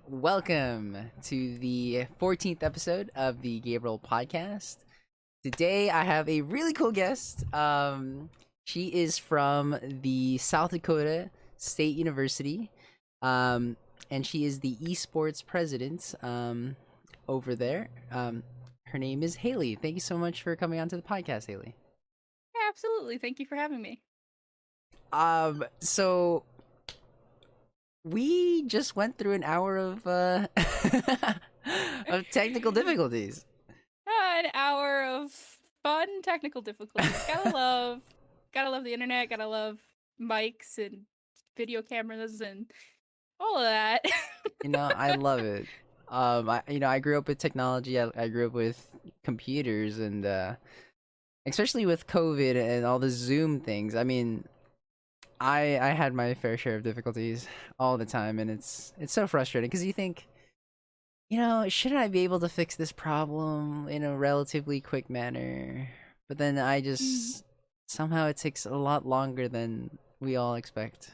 welcome to the 14th episode of the Gabriel podcast. Today I have a really cool guest. She is from the South Dakota State University, and she is the Esports President over there. Her name is Hayley. Thank you so much for coming onto the podcast, Hayley. Yeah, absolutely. Thank you for having me. So we just went through an hour of of technical difficulties. An hour of fun technical difficulties. Gotta love the internet. Gotta love mics and video cameras and all of that. I love it. I grew up with technology. I grew up with computers, and especially with COVID and all the Zoom things. I mean, I had my fair share of difficulties all the time, and it's so frustrating because you think, shouldn't I be able to fix this problem in a relatively quick manner? But then I just somehow it takes a lot longer than we all expect.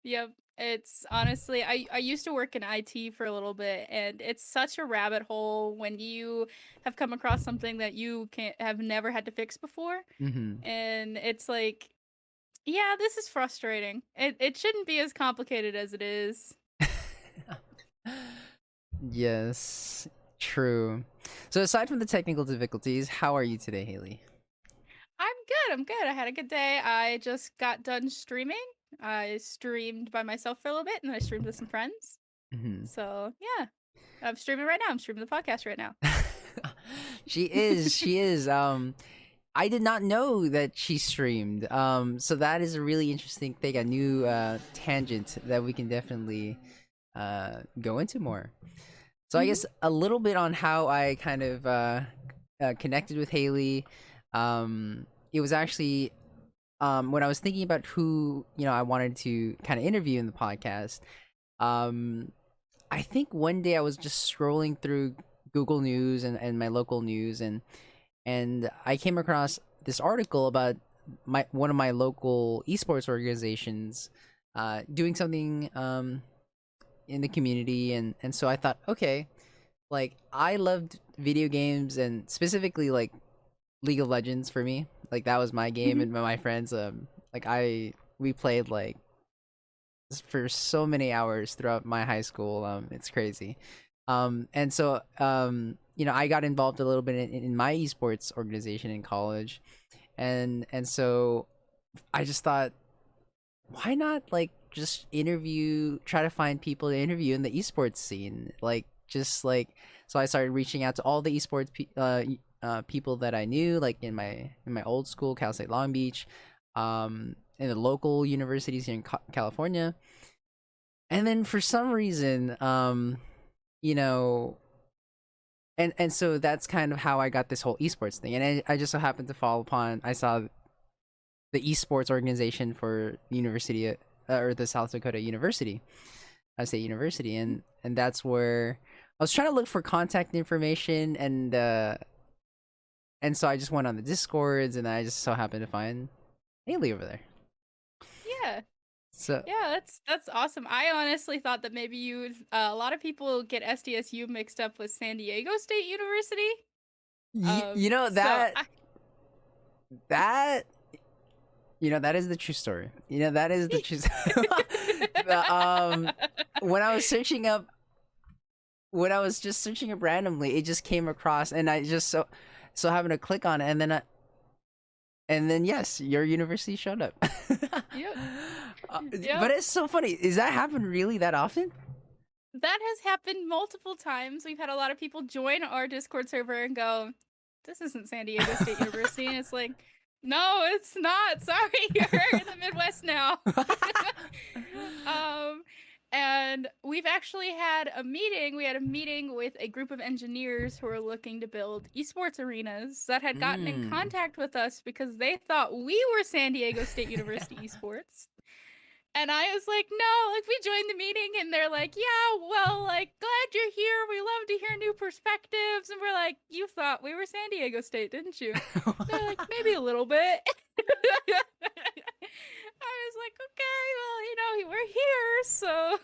Yep. It's honestly, I used to work in IT for a little bit, and it's such a rabbit hole when you have come across something that you have never had to fix before. Mm-hmm. And it's like, yeah, this is frustrating. It shouldn't be as complicated as it is. Yes, true. So aside from the technical difficulties, how are you today, Hayley? I'm good. I had a good day. I just got done streaming. I streamed by myself for a little bit, and then I streamed with some friends. Mm-hmm. So, yeah. I'm streaming right now. I'm streaming the podcast right now. She is. I did not know that she streamed. So that is a really interesting thing, a new tangent that we can definitely go into more. So I guess a little bit on how I kind of connected with Hayley. It was actually when I was thinking about who I wanted to kind of interview in the podcast. I think one day I was just scrolling through Google News and my local news, and I came across this article about one of my local esports organizations doing something in the community, and so I thought, okay, like I loved video games and specifically like League of Legends for me. Like that was my game, and my friends we played like for so many hours throughout my high school. It's crazy. And so I got involved a little bit in my esports organization in college, and so I just thought, why not like just try to find people to interview in the esports scene, so I started reaching out to all the esports people that I knew, like in my old school, Cal State Long Beach, in the local universities here in California, and then for some reason, and so that's kind of how I got this whole esports thing, and I just so happened to I saw the esports organization for the university, or the South Dakota University, State University, and that's where I was trying to look for contact information, and so I just went on the Discords, and I just so happened to find Hayley over there. Yeah. So yeah, that's awesome. I honestly thought that maybe a lot of people get SDSU mixed up with San Diego State University. That is the true story. That is the true. When I was just searching up randomly, it just came across, and I just so happened to click on it, and then yes, your university showed up. Yep. But it's so funny. Does that happen really that often? That has happened multiple times. We've had a lot of people join our Discord server and go, "This isn't San Diego State University," and it's like, no, it's not. Sorry, you're in the Midwest now. And we've actually had a meeting. We had a meeting with a group of engineers who are looking to build esports arenas that had gotten in contact with us because they thought we were San Diego State University Esports. And I was like, no, like we joined the meeting and they're like, yeah, well, like glad you're here. We love to hear new perspectives. And we're like, you thought we were San Diego State, didn't you? They're like, maybe a little bit. I was like, okay, well, we're here, so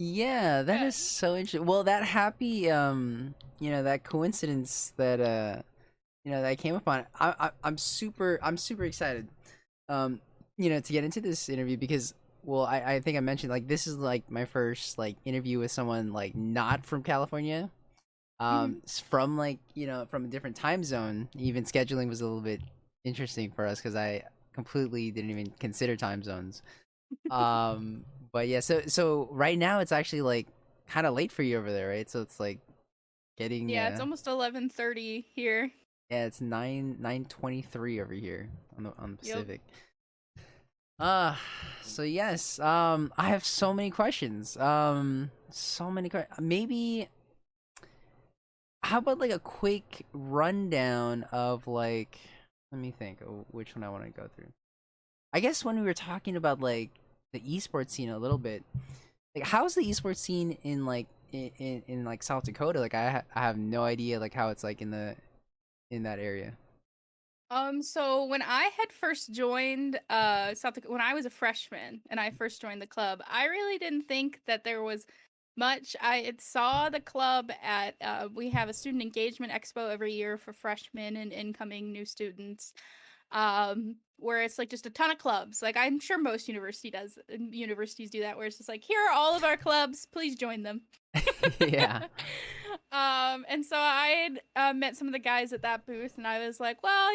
Yeah, that Yeah. is so interesting. Well, that happy, that coincidence that that I came upon. I'm super excited. Um, to get into this interview because, well, I think I mentioned like this is like my first like interview with someone like not from California. Mhm. From like from a different time zone. Even scheduling was a little bit interesting for us because I completely didn't even consider time zones. Um, but yeah, so right now it's actually like kind of late for you over there, right? So it's like getting Yeah, it's almost 11:30 here. yeah, it's 9:23 over here on the Yep. Pacific. Uh so yes, I have so many questions. Maybe how about like a quick rundown of like let me think which one I want to go through. I guess when we were talking about like the esports scene a little bit, like how's the esports scene in like in like South Dakota? Like I have no idea like how it's like in that area. So when I had first joined when I was a freshman and I first joined the club, I really didn't think that there was much. I had saw the club at we have a student engagement expo every year for freshmen and incoming new students. Where it's like just a ton of clubs. Like I'm sure most universities do that where it's just like here are all of our clubs, please join them. Yeah. And so I had met some of the guys at that booth, and I was like, well,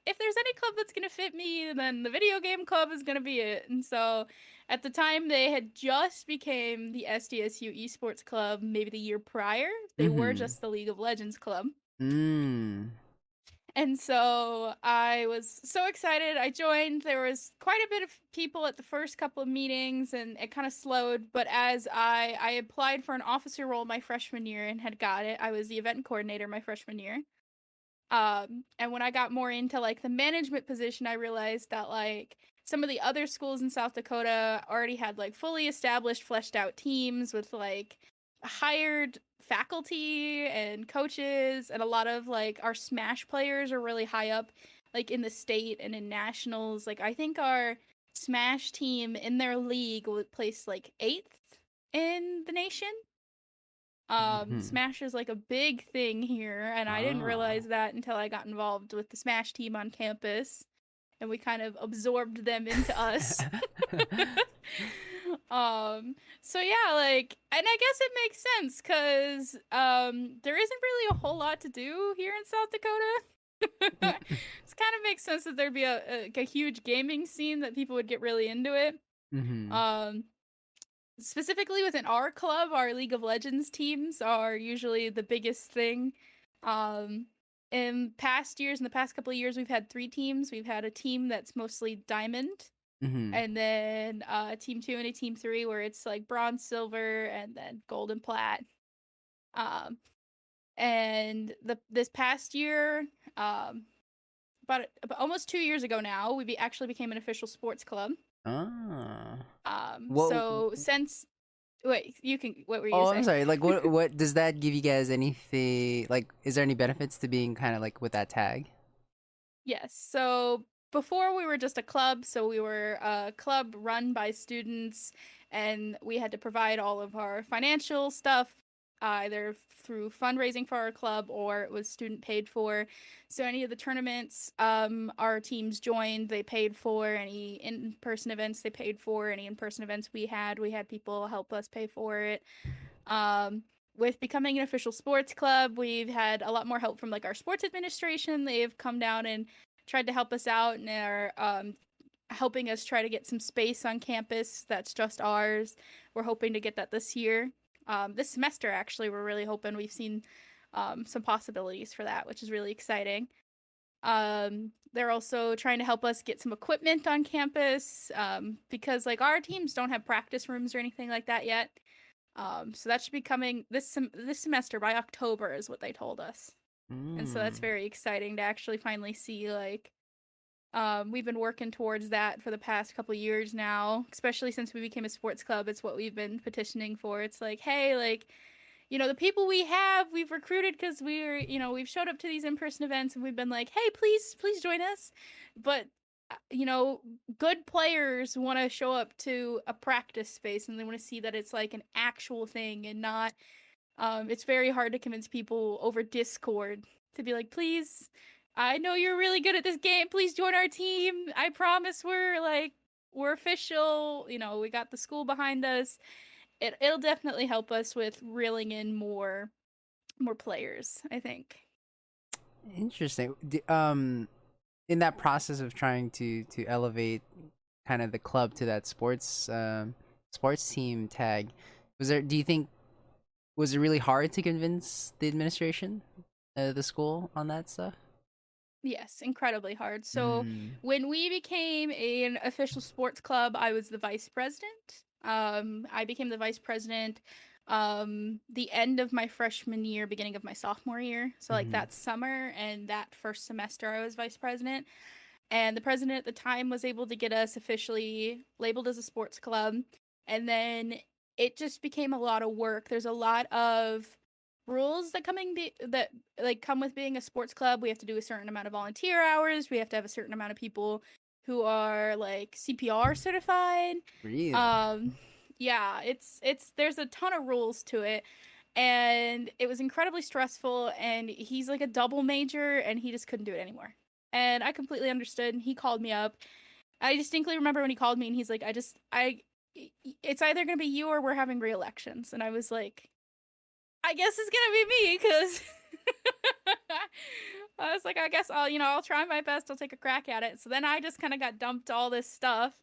if there's any club that's gonna fit me, then the video game club is gonna be it. And so, at the time, they had just became the SDSU Esports Club. Maybe the year prior, they were Mm-hmm. just the League of Legends Club. Mm. And so I was so excited. I joined. There was quite a bit of people at the first couple of meetings, and it kind of slowed. But as I applied for an officer role my freshman year and had got it, I was the event coordinator my freshman year. And when I got more into like the management position, I realized that like some of the other schools in South Dakota already had like fully established, fleshed out teams with like hired faculty and coaches, and a lot of like our Smash players are really high up, like in the state and in nationals. Like I think our Smash team in their league would place like 8th in the nation. Mm-hmm. Smash is like a big thing here, and I didn't Ah. realize that until I got involved with the Smash team on campus, and we kind of absorbed them into us. um, so yeah, like, and I guess it makes sense because there isn't really a whole lot to do here in South Dakota. It's kind of makes sense that there'd be a huge gaming scene that people would get really into it. Mm-hmm. Um, Specifically within our club, our League of Legends teams are usually the biggest thing. Um, in past years, in the past couple of years, we've had 3 teams. We've had a team that's mostly diamond, Mm-hmm. and then a team 2 and a team 3 where it's like bronze, silver, and then gold and plat. Um, and this past year, um, about almost 2 years ago now, actually became an official sports club. Ah. What? So since wait, you can. What were you Oh, gonna I'm say? sorry. Like, what does that give you guys anything? Like, is there any benefits to being kind of like with that tag? Yes. So before we were just a club, so we were a club run by students, and we had to provide all of our financial stuff either through fundraising for our club or it was student paid for. So any of the tournaments our teams joined, they paid for. Any in-person events they paid for. Any in-person events we had people help us pay for it. Um, with becoming an official sports club, we've had a lot more help from like our sports administration. They've come down and tried to help us out and are helping us try to get some space on campus that's just ours. We're hoping to get that this year. This semester, actually, we're really hoping. We've seen some possibilities for that, which is really exciting. They're also trying to help us get some equipment on campus because like our teams don't have practice rooms or anything like that yet. So that should be coming this semester by October is what they told us. And so that's Mm. very exciting to actually finally see like we've been working towards that for the past couple years now, especially since we became a sports club. It's what we've been petitioning for. It's like, hey, like, the people we've recruited because we've showed up to these in-person events and we've been like, hey, please join us. But you know, good players want to show up to a practice space and they want to see that it's like an actual thing and not it's very hard to convince people over Discord to be like, please, I know you're really good at this game, please join our team, I promise we're official, you know, we got the school behind us. It'll definitely help us with reeling in more players, I think. Interesting. In that process of trying to elevate kind of the club to that sports team tag, was there? Do you think was it really hard to convince the administration, the school on that stuff? Yes, incredibly hard. So Mm. when we became an official sports club, I was the vice president. I became the vice president the end of my freshman year, beginning of my sophomore year. So like Mm-hmm. that summer and that first semester I was vice president. And the president at the time was able to get us officially labeled as a sports club. And then it just became a lot of work. There's a lot of rules that like come with being a sports club. We have to do a certain amount of volunteer hours. We have to have a certain amount of people who are like CPR certified. Really? Um yeah, it's there's a ton of rules to it. And it was incredibly stressful, and he's like a double major and he just couldn't do it anymore. And I completely understood. He called me up. I distinctly remember when he called me and he's like, it's either going to be you or we're having re-elections. And I was like, I guess it's going to be me because I was like, I guess I'll try my best. I'll take a crack at it. So then I just kind of got dumped all this stuff.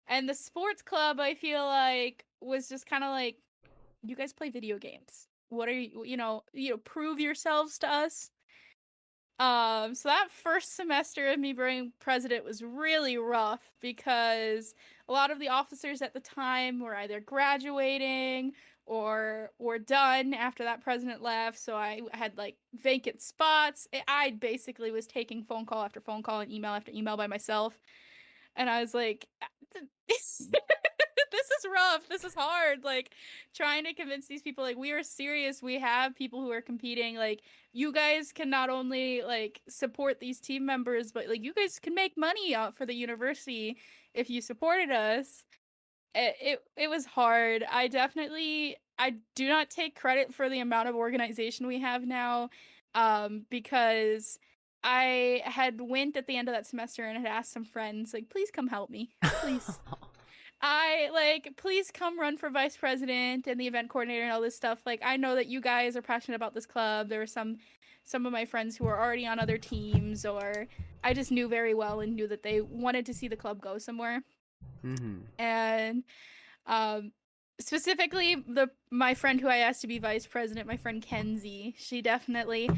And the sports club, I feel like, was just kind of like, you guys play video games. What are prove yourselves to us. So that first semester of me being president was really rough because a lot of the officers at the time were either graduating or were done after that president left. So I had like vacant spots. I basically was taking phone call after phone call and email after email by myself. And I was like, this is rough. This is hard. Like trying to convince these people like we are serious. We have people who are competing. Like you guys can not only like support these team members, but like you guys can make money out for the university if you supported us. It was hard. I do not take credit for the amount of organization we have now, because I had went at the end of that semester and had asked some friends like, please come help me, please. Please come run for vice president and the event coordinator and all this stuff. Like, I know that you guys are passionate about this club. There were some of my friends who were already on other teams, or I just knew very well and knew that they wanted to see the club go somewhere. Mm-hmm. And specifically my friend who I asked to be vice president, my friend Kenzie, she definitely,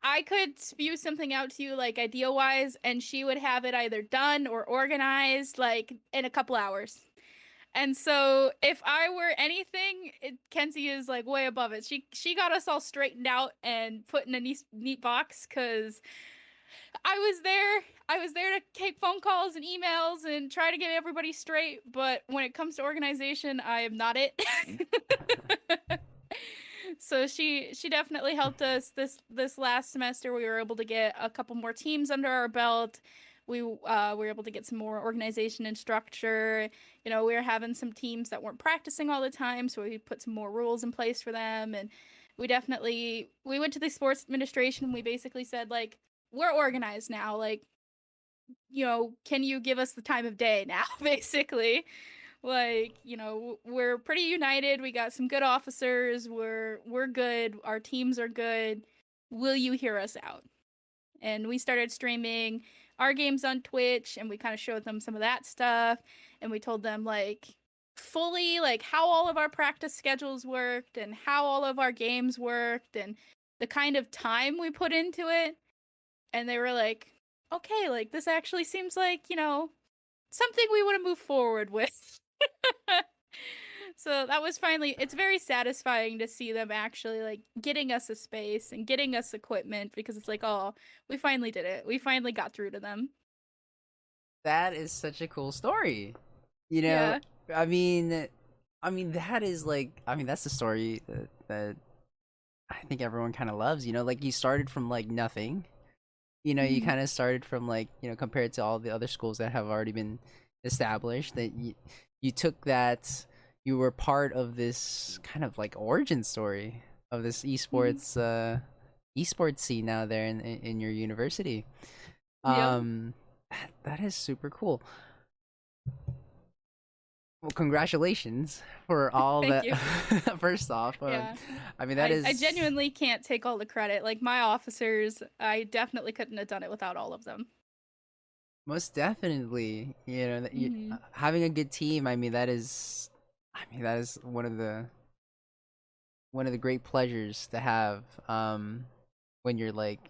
I could spew something out to you like idea wise and she would have it either done or organized like in a couple hours. And so if I were anything, Kenzie is like way above it. She got us all straightened out and put in a neat box because I was there to take phone calls and emails and try to get everybody straight, but when it comes to organization, I am not it. So she definitely helped us this last semester. We were able to get a couple more teams under our belt. We were able to get some more organization and structure. You know, we were having some teams that weren't practicing all the time, so we put some more rules in place for them. And we went to the sports administration and we basically said like, we're organized now. Like, you know, can you give us the time of day now, basically? Like, you know, we're pretty united. We got some good officers. We're good. Our teams are good. Will you hear us out? And we started streaming our games on Twitch and we kind of showed them some of that stuff. And we told them like fully like how all of our practice schedules worked and how all of our games worked and the kind of time we put into it. And they were like, okay, like this actually seems like, you know, something we want to move forward with. So that was finally, it's very satisfying to see them actually like getting us a space and getting us equipment because it's like, oh, we finally did it. We finally got through to them. That is such a cool story. You know, Yeah. I mean, that is like, that's the story that I think everyone kind of loves. You know, like you started from like nothing, you Mhm. kind of started from like, compared to all the other schools that have already been established, that you took that, you were part of this kind of like origin story of this Mhm. esports scene now there in your university. Yep. Um, that is super cool. Well, congratulations for all Thank that. you. First off, Yeah. I mean that I is genuinely can't take all the credit. Like my officers, I definitely couldn't have done it without all of them. most definitely, that Mhm. having a good team. I mean that is one of the great pleasures to have. When you're like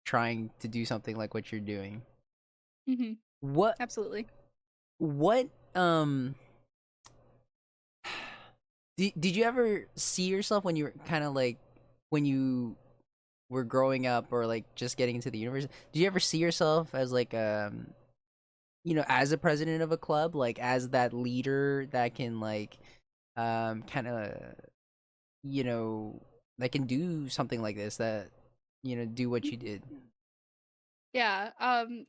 trying to do something like what you're doing. Mhm. What Absolutely. what did you ever see yourself when you were kind of like when you were growing up or like just getting into the university? Did you ever see yourself as like as a president of a club, like as that leader that can like kind of you know that can do something like this, that do what you did? Yeah,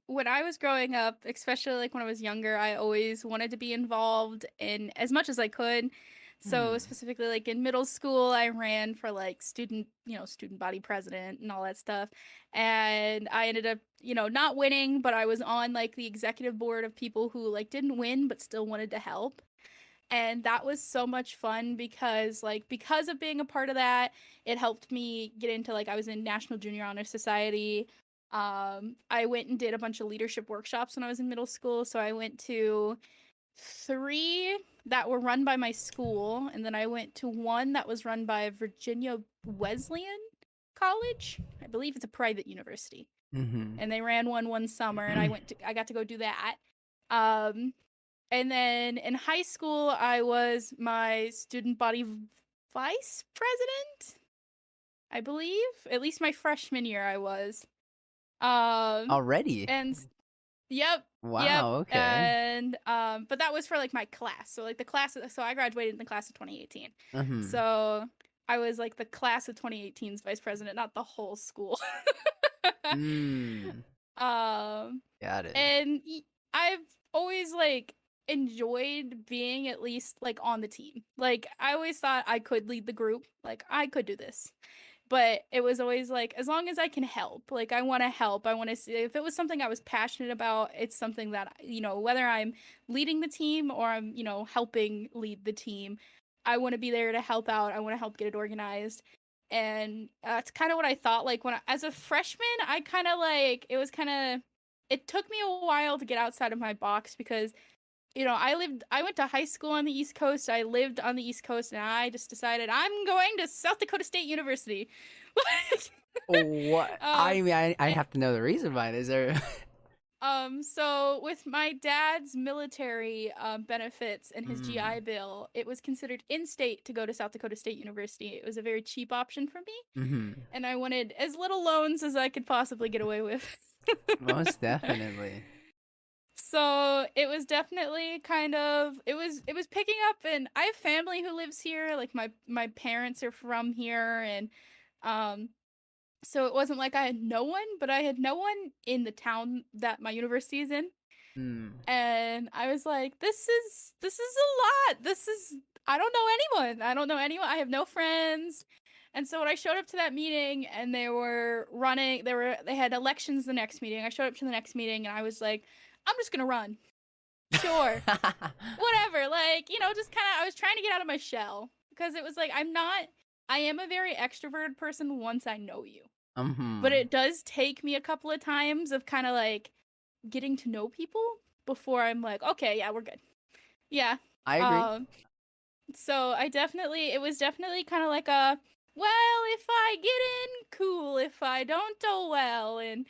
when I was growing up, especially like when I was younger, I always wanted to be involved in as much as I could. So Hmm. specifically like in middle school, I ran for like student body president and all that stuff. And I ended up, not winning, but I was on like the executive board of people who like didn't win but still wanted to help. And that was so much fun because of being a part of that, it helped me get into like I was in National Junior Honor Society. I went and did a bunch of leadership workshops when I was in middle school. So I went to 3 that were run by my school, and then I went to one that was run by Virginia Wesleyan College. I believe it's a private university. Mm-hmm. And they ran one summer, and I got to go do that. Um, and then in high school, I was my student body vice president, I believe. At least my freshman year, I was. Um, Already? and yep, yep. Wow. Okay. And but that was for like my class. So like the class. So I graduated in the class of 2018. Mm-hmm. So I was like the class of 2018's vice president, not the whole school. Mm. um, Got it. and I've always like enjoyed being at least like on the team. Like I always thought I could lead the group. Like I could do this. But it was always like as long as I can help. Like I want to help. I want to see if it was something I was passionate about, it's something that whether I'm leading the team or I'm, helping lead the team, I want to be there to help out. I want to help get it organized. And that's kind of what I thought like as a freshman, I kind of like it took me a while to get outside of my box because I went to high school on the East Coast. I lived on the East Coast, and I just decided I'm going to South Dakota State University. What? um, I mean, I and, have to know the reason behind it. Is there? so with my dad's military benefits and his Mm. GI Bill, it was considered in-state to go to South Dakota State University. It was a very cheap option for me, Mm-hmm. and I wanted as little loans as I could possibly get away with. Most definitely. So it was definitely it was picking up, and I have family who lives here, like my parents are from here, and um so it wasn't like I had no one, but I had no one in the town that my university is in. Mm. And I was like, this is a lot. I don't know anyone. I don't know anyone. I have no friends. And so when I showed up to that meeting and they had elections the next meeting. I showed up to the next meeting and I was like, I'm just gonna run. Sure. Whatever. Like, just kind of I was trying to get out of my shell because it was like I am a very extroverted person once I know you. But Mm-hmm. it does take me a couple of times of kind of like getting to know people before I'm like, okay, yeah, we're good. Yeah. I agree. Um so it was definitely kind of like a well, if I get in, cool. If I don't, oh well. And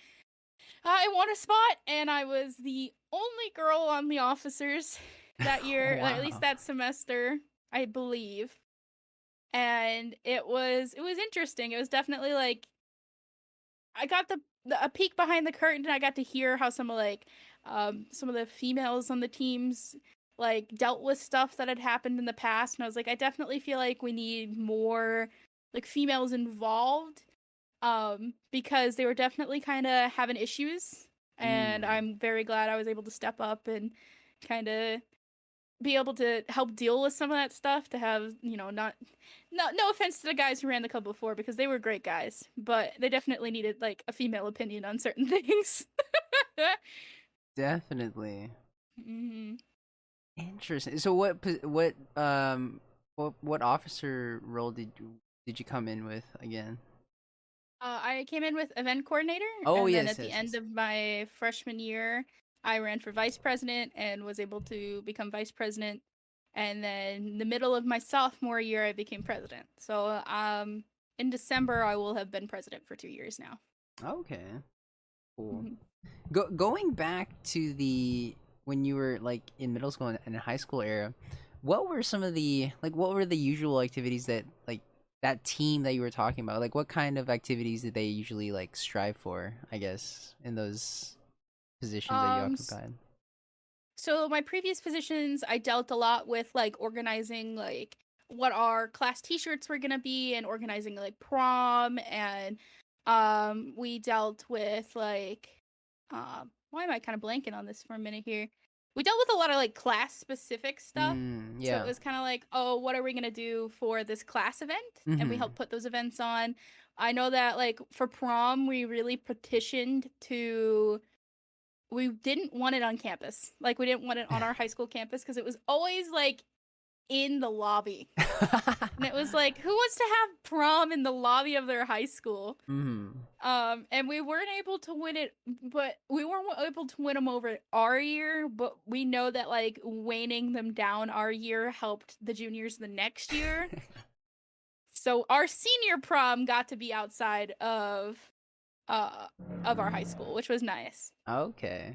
I won a spot, and I was the only girl on the officers that year, or at least Wow. that semester, I believe. And it was interesting. It was definitely like I got a peek behind the curtain, and I got to hear how some of the females on the teams like dealt with stuff that had happened in the past, and I was like, I definitely feel like we need more like females involved because they were definitely kind of having issues, and Mm. I'm very glad I was able to step up and kind of be able to help deal with some of that stuff. To have, not no offense to the guys who ran the club before, because they were great guys, but they definitely needed like a female opinion on certain things. Definitely. hmm Interesting. So what officer role did you come in with again? I came in with event coordinator, Oh and then yes, at the yes, end yes. of my freshman year, I ran for vice president and was able to become vice president. And then the middle of my sophomore year, I became president. So in December, I will have been president for 2 years now. Okay, cool. Mhm. Going back to the when you were like in middle school and high school era, what were the usual activities that like that team that you were talking about? Like what kind of activities did they usually like strive for, I guess, in those positions that you Um, s- occupied? so my previous positions, I dealt a lot with like organizing like what our class t-shirts were gonna be, and organizing like prom, and we dealt with like why am I kind of blanking on this for a minute here? We dealt with a lot of like class specific stuff. So it Yeah. was kind of like, oh, what are we gonna do for this class event? And we Mm-hmm. helped put those events on. I know that like for prom, we really petitioned to we didn't want it on campus. Like we didn't want it on our high school campus because it was always like in the lobby. And it was like, who wants to have prom in the lobby of their high school? Mm-hmm. And we weren't able to win it, but we weren't able to win them over our year. But we know that like waning them down our year helped the juniors the next year. So our senior prom got to be outside uh of our high school, which was nice. Okay.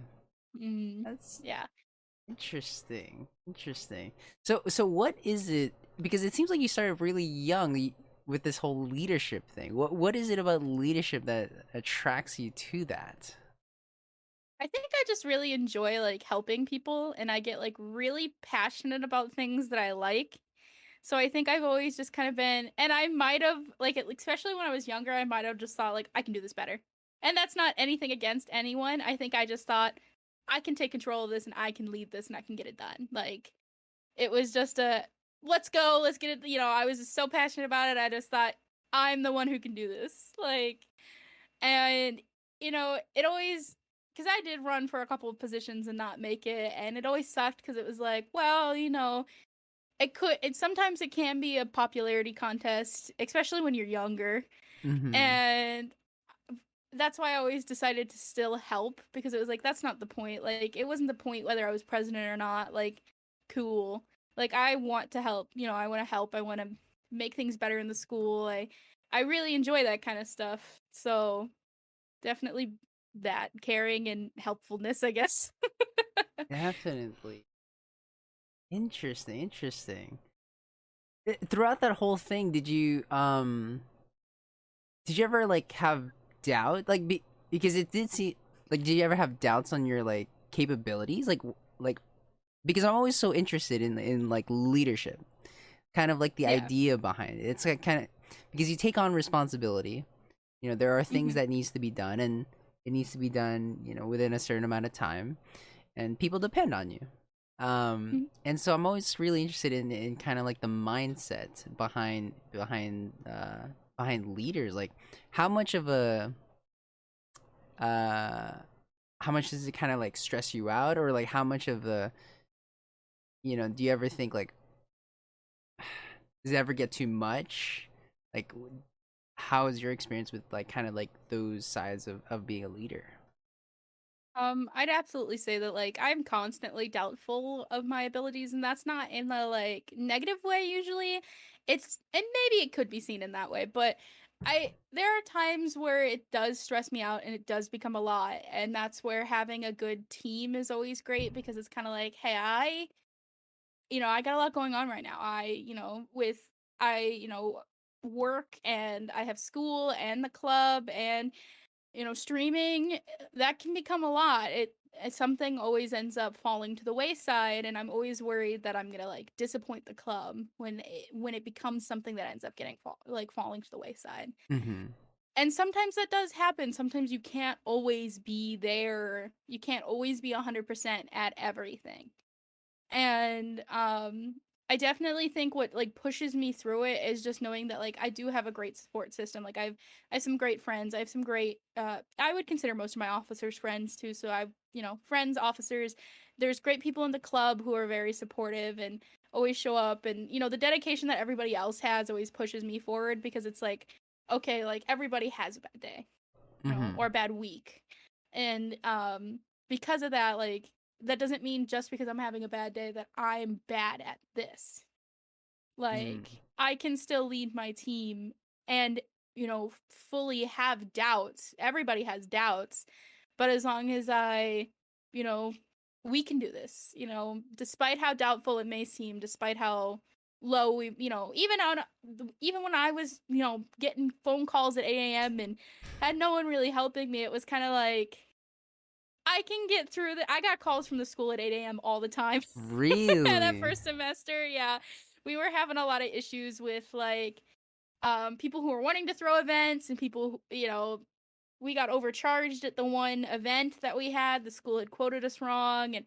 Mm, That's yeah. interesting. Interesting. So what is it? Because it seems like you started really young with this whole leadership thing. What is it about leadership that attracts you to that? I think I just really enjoy like helping people, and I get like really passionate about things that I like. So I think I've always just kind of been, and I might have like especially when I was younger, I might have just thought like I can do this better. And that's not anything against anyone. I think I just thought I can take control of this, and I can lead this, and I can get it done. Like it was just a let's go, let's get it, I was just so passionate about it. I just thought I'm the one who can do this. Like and it always, because I did run for a couple of positions and not make it, and it always sucked because it was like, well, sometimes it can be a popularity contest, especially when you're younger. Mm-hmm. And that's why I always decided to still help, because it was like that's not the point. Like it wasn't the point whether I was president or not. Like cool. Like I want to help, I want to help. I want to make things better in the school. I really enjoy that kind of stuff. So definitely that caring and helpfulness, I guess. Definitely. Interesting. Interesting. Throughout that whole thing, did you ever like have doubt because it did see like did you ever have doubts on your like capabilities like because I'm always so interested in like leadership, kind of like the Yeah. idea behind it. It's like kind of because you take on responsibility. There are things hmm that needs to be done, and it needs to be done within a certain amount of time, and people depend on you. And so I'm always really interested in kind of like the mindset behind leaders. Like how much of a uh how much does it kind of like stress you out, or like how much of a do you ever think like does it ever get too much? Like how is your experience with like kind of like those sides of being a leader? I'd absolutely say that like I'm constantly doubtful of my abilities, and that's not in the like negative way usually. And maybe it could be seen in that way, but I there are times where it does stress me out and it does become a lot, and that's where having a good team is always great, because it's kind of like, hey, I got a lot going on right now. I work, and I have school and the club, and streaming, that can become a lot. Something always ends up falling to the wayside, and I'm always worried that I'm gonna like disappoint the club when it becomes something that ends up getting falling to the wayside. Mm-hmm. And sometimes that does happen. Sometimes you can't always be there. You can't always be 100% at everything. And I definitely think what like pushes me through it is just knowing that like I do have a great support system. Like I have some great friends. I have some great I would consider most of my officers friends too. So I've, you know, friends, officers. There's great people in the club who are very supportive and always show up, and you know, the dedication that everybody else has always pushes me forward, because it's like, okay, like everybody has a bad day, you know, Mm-hmm. or a bad week. And because of that, like that doesn't mean just because I'm having a bad day that I'm bad at this. Mm. Like I can still lead my team and, you know, fully have doubts. Everybody has doubts, but as long as I, you know, we can do this, you know, despite how doubtful it may seem, despite how low we, you know, even when I was, you know, getting phone calls at 8 a.m. and had no one really helping me, it was kind of like I can get through the I got calls from the school at 8 a.m. all the time. That Really? first semester, yeah. We were having a lot of issues with like people who were wanting to throw events, and people you know, we got overcharged at the one event that we had. The school had quoted us wrong, and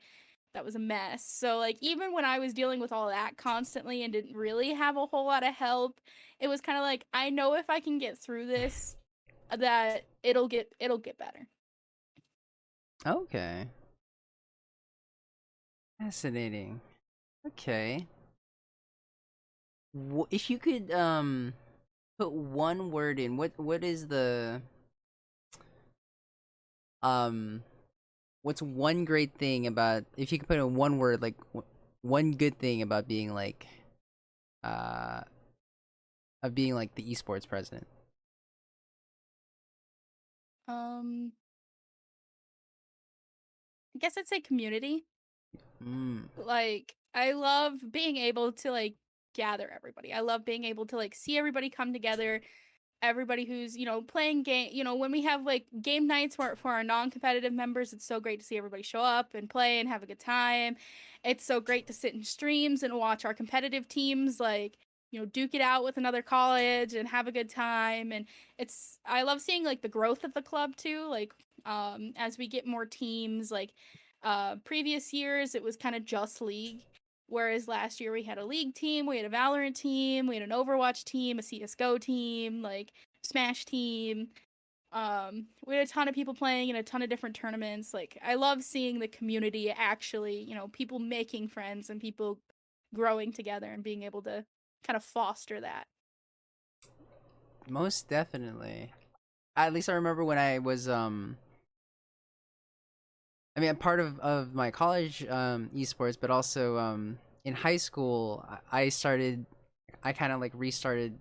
that was a mess. So like even when I was dealing with all that constantly and didn't really have a whole lot of help, it was kind of like I know if I can get through this that it'll get better. Okay. Fascinating. Okay. If you could put one word in, what is the um what's one great thing about, if you could put in one word, like one good thing about being like uh of being like the esports president? Um I guess I'd say community. Mm. Like I love being able to like gather everybody. I love being able to like see everybody come together, everybody who's, you know, playing game, you know, when we have like game nights for our non-competitive members, it's so great to see everybody show up and play and have a good time. It's so great to sit in streams and watch our competitive teams like, you know, duke it out with another college and have a good time. And it's I love seeing like the growth of the club too, like as we get more teams. Like previous years it was kind of just league, whereas last year we had a league team, we had a Valorant team, we had an Overwatch team, a CS:GO team, like Smash team. We had a ton of people playing in a ton of different tournaments. Like I love seeing the community actually, you know, people making friends and people growing together and being able to kind of foster that. Most definitely. At least I remember when I was I mean, I'm part of my college esports, but also in high school I kind of like restarted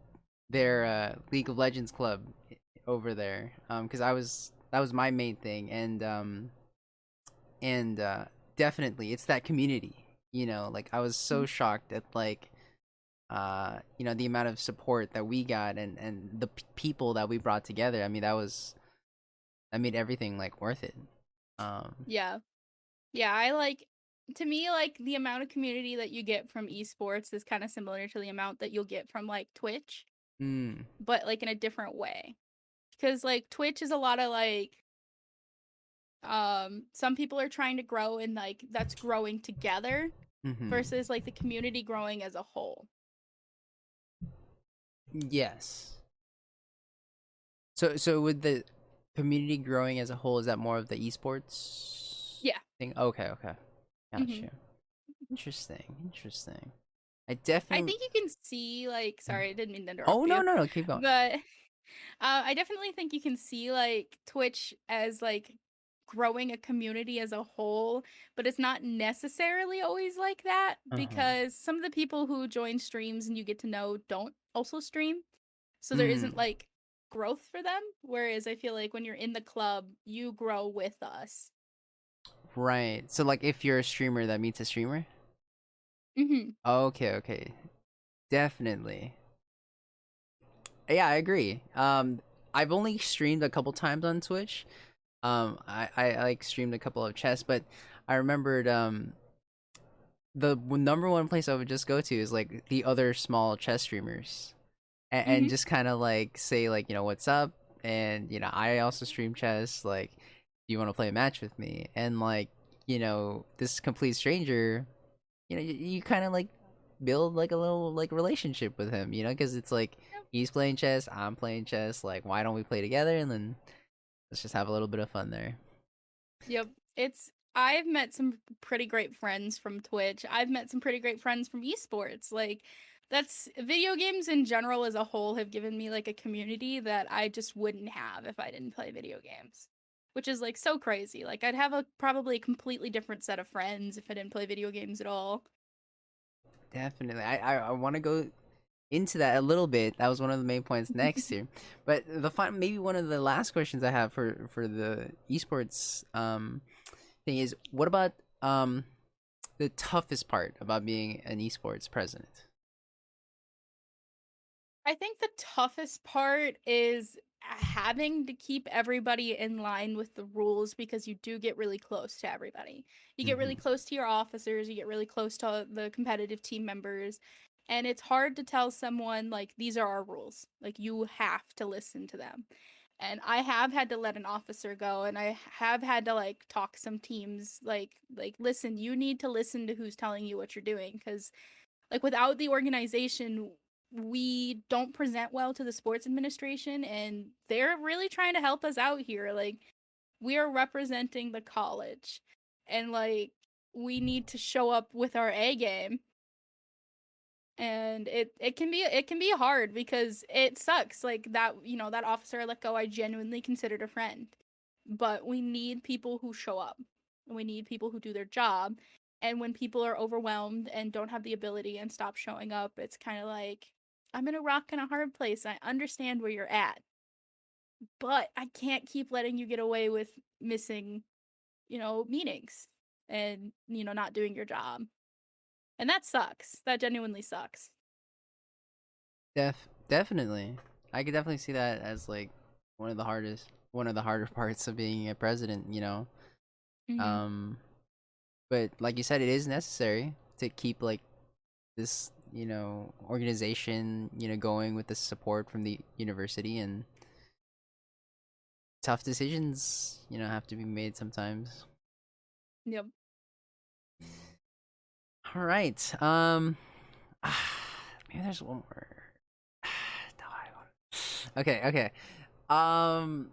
their League of Legends club over there, because I was that was my main thing. And definitely it's that community, you know, like I was so shocked at like you know, the amount of support that we got, and the people that we brought together. I mean, that made everything like worth it. um Yeah. Yeah, I like to me like the amount of community that you get from esports is kind of similar to the amount that you'll get from like Twitch, mm, but like in a different way. Cuz like Twitch is a lot of like some people are trying to grow and like that's growing together mm-hmm. versus like the community growing as a whole. Yes. So with the community growing as a whole, is that more of the esports Yeah. thing? Okay, okay. Mhm. Gotcha. Interesting. Interesting. I I definitely. think you can see like sorry, I didn't mean to Oh, interrupt no, you. no, no, keep going. But I definitely think you can see like Twitch as like growing a community as a whole, but it's not necessarily always like that Uh-huh. because some of the people who join streams and you get to know don't also stream. So there isn't Mm, like growth for them. Whereas I feel like when you're in the club, you grow with us. right. So like if you're a streamer that meets a streamer? Hmm. Okay, okay. Definitely. Yeah, I agree. I've only streamed a couple times on Twitch. I like streamed a couple of chess, but I remembered the number one place I would just go to is like the other small chess streamers, and Hmm. just kind of like say like, you know, what's up, and I also stream chess. Like, do you want to play a match with me? And like, this complete stranger, you kind of like build like a little like relationship with him, because it's like he's playing chess, I'm playing chess. Like, why don't we play together? And then let's just have a little bit of fun there. Yep. I've met some pretty great friends from Twitch. I've met some pretty great friends from esports. Like, that's video games in general as a whole have given me like a community that I just wouldn't have if I didn't play video games. Which is like so crazy. Like, I'd have probably a completely different set of friends if I didn't play video games at all. Definitely. I want to go into that a little bit. That was one of the main points next here. But maybe one of the last questions I have for the esports thing is, what about the toughest part about being an esports president? I think the toughest part is having to keep everybody in line with the rules, because you do get really close to everybody. You get really close to your officers, you get really close to the competitive team members, and it's hard to tell someone like, these are our rules. Like, you have to listen to them. And I have had to let an officer go, and I have had to like talk some teams like listen, you need to listen to who's telling you what you're doing, because like without the organization, we don't present well to the sports administration, and they're really trying to help us out here. Like, we are representing the college, and like, we need to show up with our A game. And it can be hard, because it sucks. Like, that, that officer I let go, I genuinely considered a friend. But we need people who show up. We need people who do their job. And when people are overwhelmed and don't have the ability and stop showing up, it's kind of like, I'm in a rock and a hard place. I understand where you're at, but I can't keep letting you get away with missing, meetings and, not doing your job. And that sucks. That genuinely sucks. Definitely. I could definitely see that as like one of the harder parts of being a president, Mm-hmm. But like you said, it is necessary to keep like this, organization, going with the support from the university, and tough decisions, have to be made sometimes. Yep. All right. Maybe there's one more. Okay, okay. Um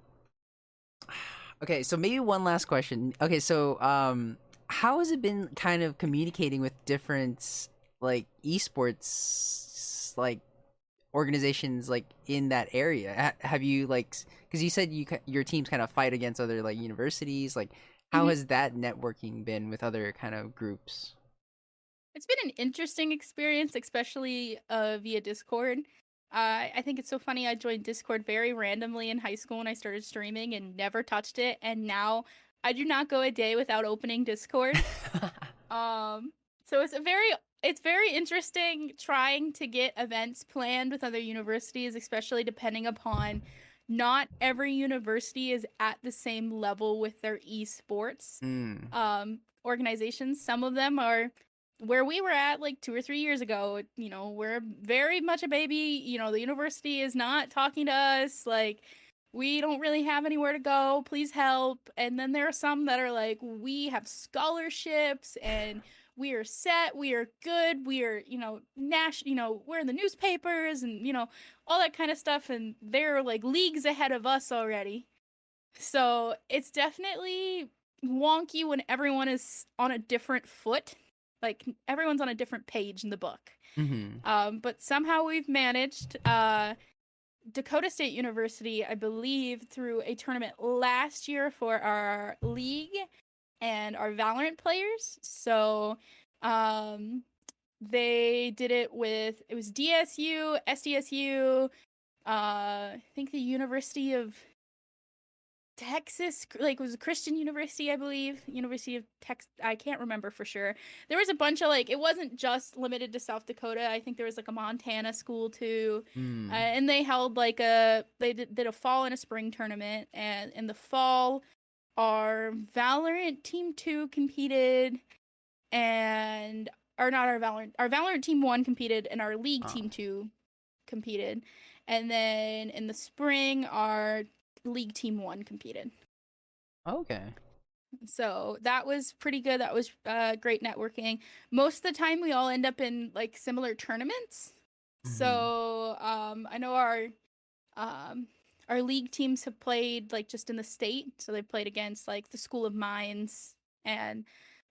okay, so maybe one last question. Okay, so how has it been kind of communicating with different like esports like organizations like in that area? Have you like, cuz you said your teams kind of fight against other like universities, like how Mm-hmm. has that networking been with other kind of groups? It's been an interesting experience, especially via Discord. I think it's so funny. I joined Discord very randomly in high school when I started streaming and never touched it. And now I do not go a day without opening Discord. So it's very interesting trying to get events planned with other universities, especially depending upon not every university is at the same level with their esports Mm. organizations. Some of them are where we were at like 2 or 3 years ago. We're very much a baby. The university is not talking to us. Like, we don't really have anywhere to go. Please help. And then there are some that are like, we have scholarships and we are set. We are good. We are, we're in the newspapers and, all that kind of stuff. And they're like leagues ahead of us already. So it's definitely wonky when everyone is on a different foot. Like, everyone's on a different page in the book. Mm-hmm. But somehow we've managed. Dakota State University, I believe, through a tournament last year for our league and our Valorant players. So they did it was DSU, SDSU, I think the University of Texas, like, was a Christian university, I believe. University of Texas, I can't remember for sure. There was a bunch of like, it wasn't just limited to South Dakota. I think there was like a Montana school too, Mm. and they held like they did a fall and a spring tournament. And in the fall, our Valorant Team 2 competed, and or not our Valorant Team 1 competed, and our League Oh. Team 2 competed. And then in the spring, our league team 1 competed. Okay. So that was pretty good. That was great networking. Most of the time, we all end up in like similar tournaments. So I know our league teams have played like just in the state. So they played against like the School of Mines and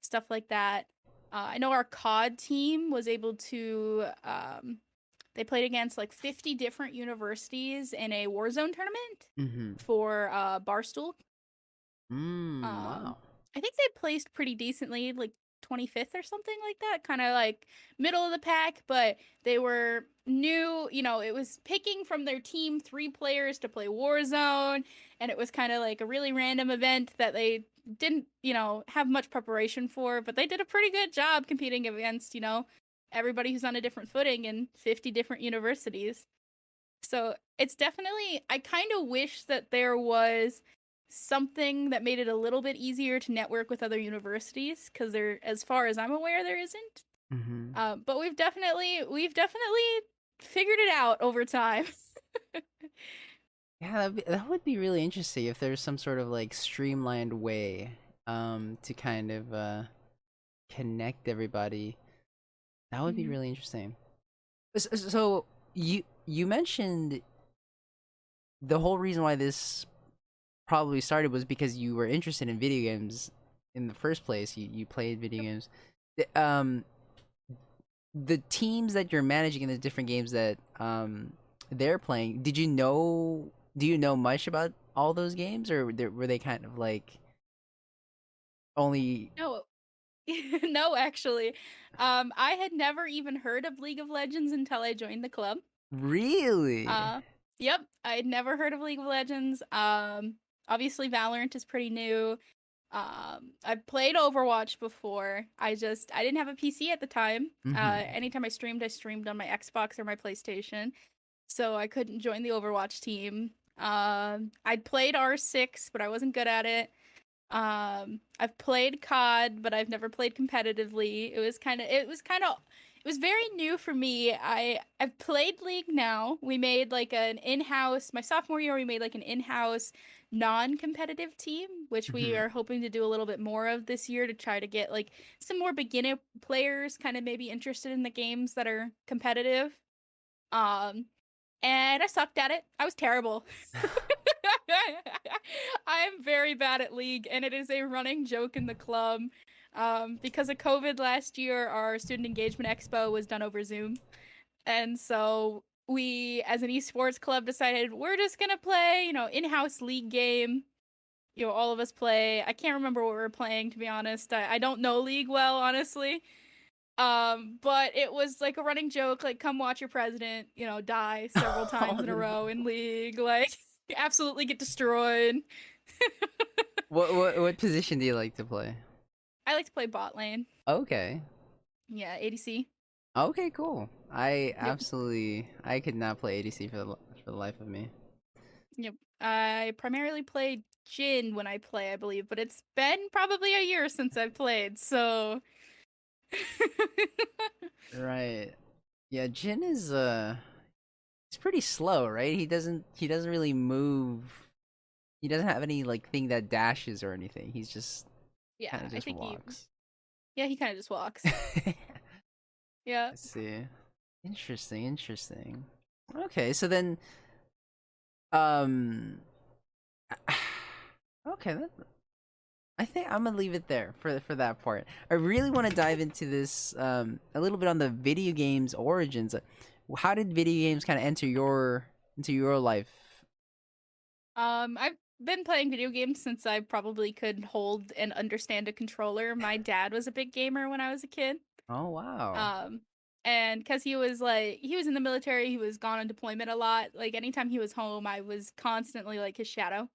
stuff like that. I know our COD team was able to. They played against like 50 different universities in a Warzone tournament for Barstool. Wow. I think they placed pretty decently, like 25th or something like that, kind of like middle of the pack, but they were new, it was picking from their team 3 players to play Warzone, and it was kind of like a really random event that they didn't, have much preparation for, but they did a pretty good job competing against, everybody who's on a different footing in 50 different universities. So it's definitely, I kind of wish that there was something that made it a little bit easier to network with other universities, because there, as far as I'm aware, there isn't. But we've definitely figured it out over time. Yeah, that would be really interesting if there's some sort of like streamlined way to kind of connect everybody. That would be really interesting. So you mentioned the whole reason why this probably started was because you were interested in video games in the first place. You played video games. The teams that you're managing in the different games that they're playing, do you know much about all those games, or were they kind of like only? No. No, actually. I had never even heard of League of Legends until I joined the club. Really? Yep, I had never heard of League of Legends. Obviously Valorant is pretty new. I played Overwatch before. I didn't have a PC at the time. Anytime I streamed on my Xbox or my PlayStation, so I couldn't join the Overwatch team. I'd played R6, but I wasn't good at it. I've played COD, but I've never played competitively. It was very new for me. I've played League now. We made like an in-house, my sophomore year, we made like an in-house non-competitive team, which we are hoping to do a little bit more of this year to try to get like some more beginner players kind of maybe interested in the games that are competitive. And I sucked at it. I was terrible. I'm very bad at League, and it is a running joke in the club. Because of COVID last year, our student engagement expo was done over Zoom. And so we, as an esports club, decided we're just going to play, in-house League game. All of us play. I can't remember what we were playing, to be honest. I don't know League well, honestly. But it was like a running joke, like, come watch your president, die several times in a row in League, like, absolutely get destroyed. What position do you like to play? I like to play bot lane. Okay. Yeah, ADC. Okay, cool. I could not play ADC for the life of me. Yep. I primarily play Jhin when I play, I believe, but it's been probably a year since I've played, so Right. Yeah, Jin is he's pretty slow, right? He doesn't really move. He doesn't have any like thing that dashes or anything. He's just yeah, kind of I just think walks. he kind of just walks. Yeah. I see. Interesting. Okay, so then um okay, I think I'm gonna leave it there for that part. I really want to dive into this a little bit on the video games origins. How did video games kind of enter into your life? I've been playing video games since I probably could hold and understand a controller. My dad was a big gamer when I was a kid. Oh wow. And because he was in the military, he was gone on deployment a lot. Like anytime he was home, I was constantly like his shadow.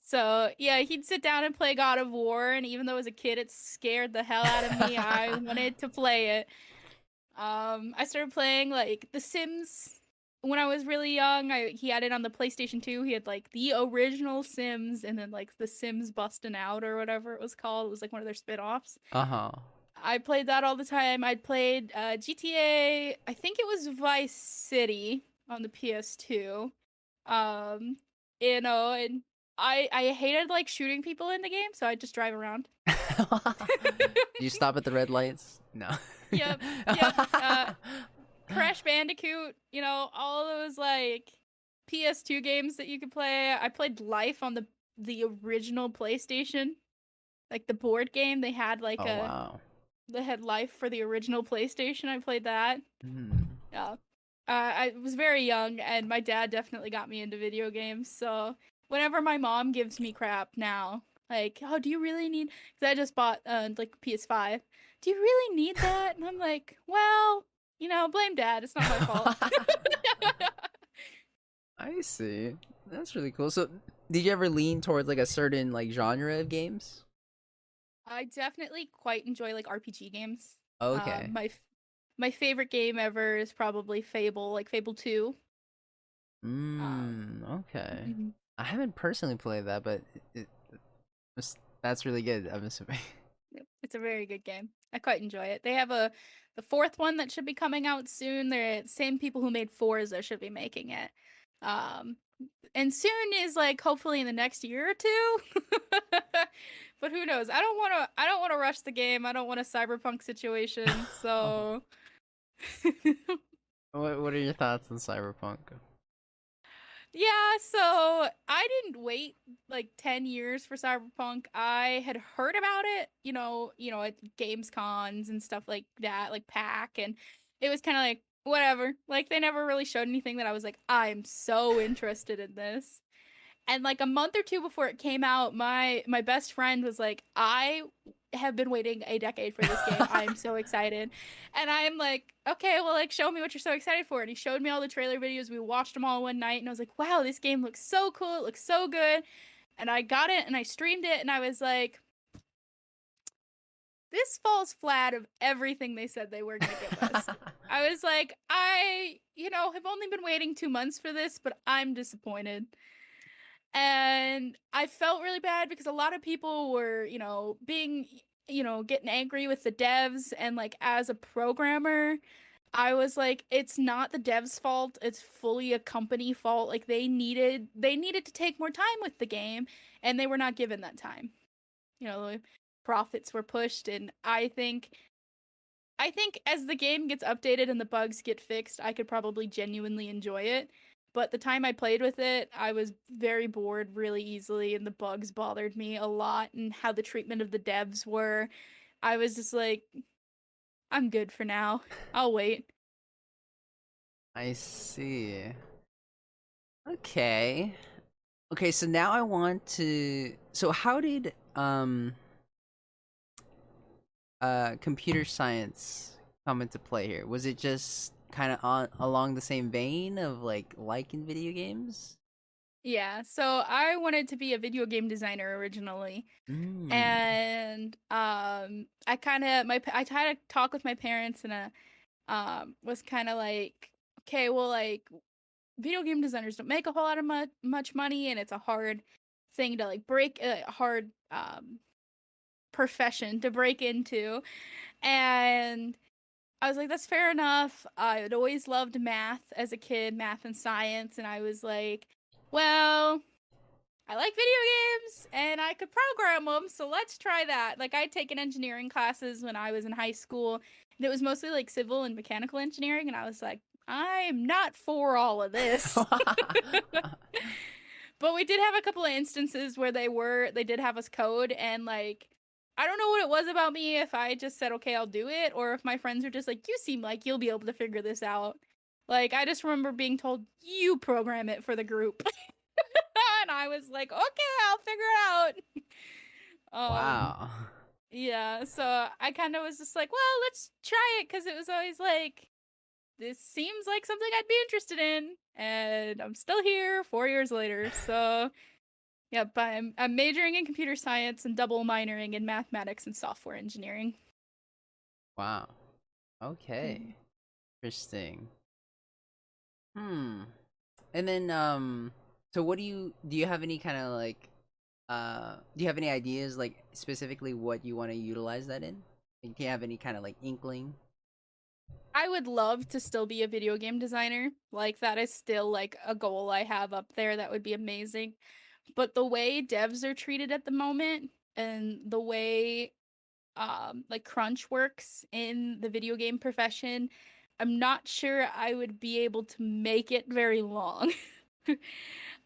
So yeah, he'd sit down and play God of War, and even though as a kid it scared the hell out of me, I wanted to play it. I started playing like The Sims when I was really young. He had it on the PlayStation 2. He had like the original Sims, and then like The Sims Bustin' Out or whatever it was called. It was like one of their spin-offs. Uh-huh. I played that all the time. I'd played GTA, I think it was Vice City. on the PS2. Um, and I hated like shooting people in the game, so I just drive around. Do you stop at the red lights? No. Yep, yep. Crash Bandicoot, all those like PS2 games that you could play. I played Life on the original PlayStation, like the board game. They had like Oh wow. they had Life for the original PlayStation. I played that. Yeah. I was very young, and my dad definitely got me into video games. So whenever my mom gives me crap now, like, oh, do you really need? Because I just bought like PS5. Do you really need that? And I'm like, well, blame dad. It's not my fault. I see. That's really cool. So, did you ever lean towards like a certain like genre of games? I definitely quite enjoy like RPG games. Okay. My favorite game ever is probably Fable, like Fable 2. Okay. Mhm. I haven't personally played that, but that's really good, I'm assuming. Yep, it's a very good game. I quite enjoy it. They have the fourth one that should be coming out soon. They're the same people who made Forza should be making it. Um, and soon is like hopefully in the next year or two. But who knows? I don't want to rush the game. I don't want a cyberpunk situation. Oh. So What are your thoughts on Cyberpunk? yeah, so I didn't wait like 10 years for Cyberpunk. I had heard about it, at games cons and stuff like that, like PAX, and it was kind of like whatever. Like they never really showed anything that I was like, I'm so interested in this. And like a month or two before it came out, my best friend was like, I have been waiting a decade for this game. I'm so excited. And I'm like, okay, well, like, show me what you're so excited for. And he showed me all the trailer videos. We watched them all one night, and I was like, wow, this game looks so cool. It looks so good. And I got it and I streamed it, and I was like, this falls flat of everything they said they were going to give us. I was like, I, have only been waiting 2 months for this, but I'm disappointed. And I felt really bad because a lot of people were, being, getting angry with the devs. And like, as a programmer, I was like, it's not the devs' fault. It's fully a company fault. Like they needed to take more time with the game, and they were not given that time. The profits were pushed, and I think as the game gets updated and the bugs get fixed, I could probably genuinely enjoy it. But the time I played with it, I was very bored really easily, and the bugs bothered me a lot, and how the treatment of the devs were. I was just like, I'm good for now. I'll wait. I see. Okay. Okay, so now I want to so how did computer science come into play here? Was it just kind of on along the same vein of like liking video games? Yeah, so I wanted to be a video game designer originally. Mm. And I kind of I tried to talk with my parents, and was kind of like, okay, well, like video game designers don't make a whole lot of much money, and it's a hard thing to like break a hard profession to break into. And I was like, that's fair enough. I had always loved math as a kid, math and science, and I was like, well, I like video games and I could program them, so let's try that. Like, I'd taken engineering classes when I was in high school, and it was mostly like civil and mechanical engineering, and I was like, I'm not for all of this. But we did have a couple of instances where they did have us code, and like, I don't know what it was about me, if I just said, okay, I'll do it, or if my friends were just like, you seem like you'll be able to figure this out. Like, I just remember being told, you program it for the group. And I was like, okay, I'll figure it out. Wow. Yeah, so I kind of was just like, well, let's try it, because it was always like, this seems like something I'd be interested in, and I'm still here 4 years later. So, yeah, but I'm majoring in computer science and double minoring in mathematics and software engineering. Wow. Okay. Interesting. Hmm. And then so what do you have any kind of like do you have any ideas like specifically what you want to utilize that in? Like, do you have any kind of like inkling? I would love to still be a video game designer. Like, that is still, like, a goal I have up there. That would be amazing. But the way devs are treated at the moment and the way like crunch works in the video game profession, I'm not sure I would be able to make it very long.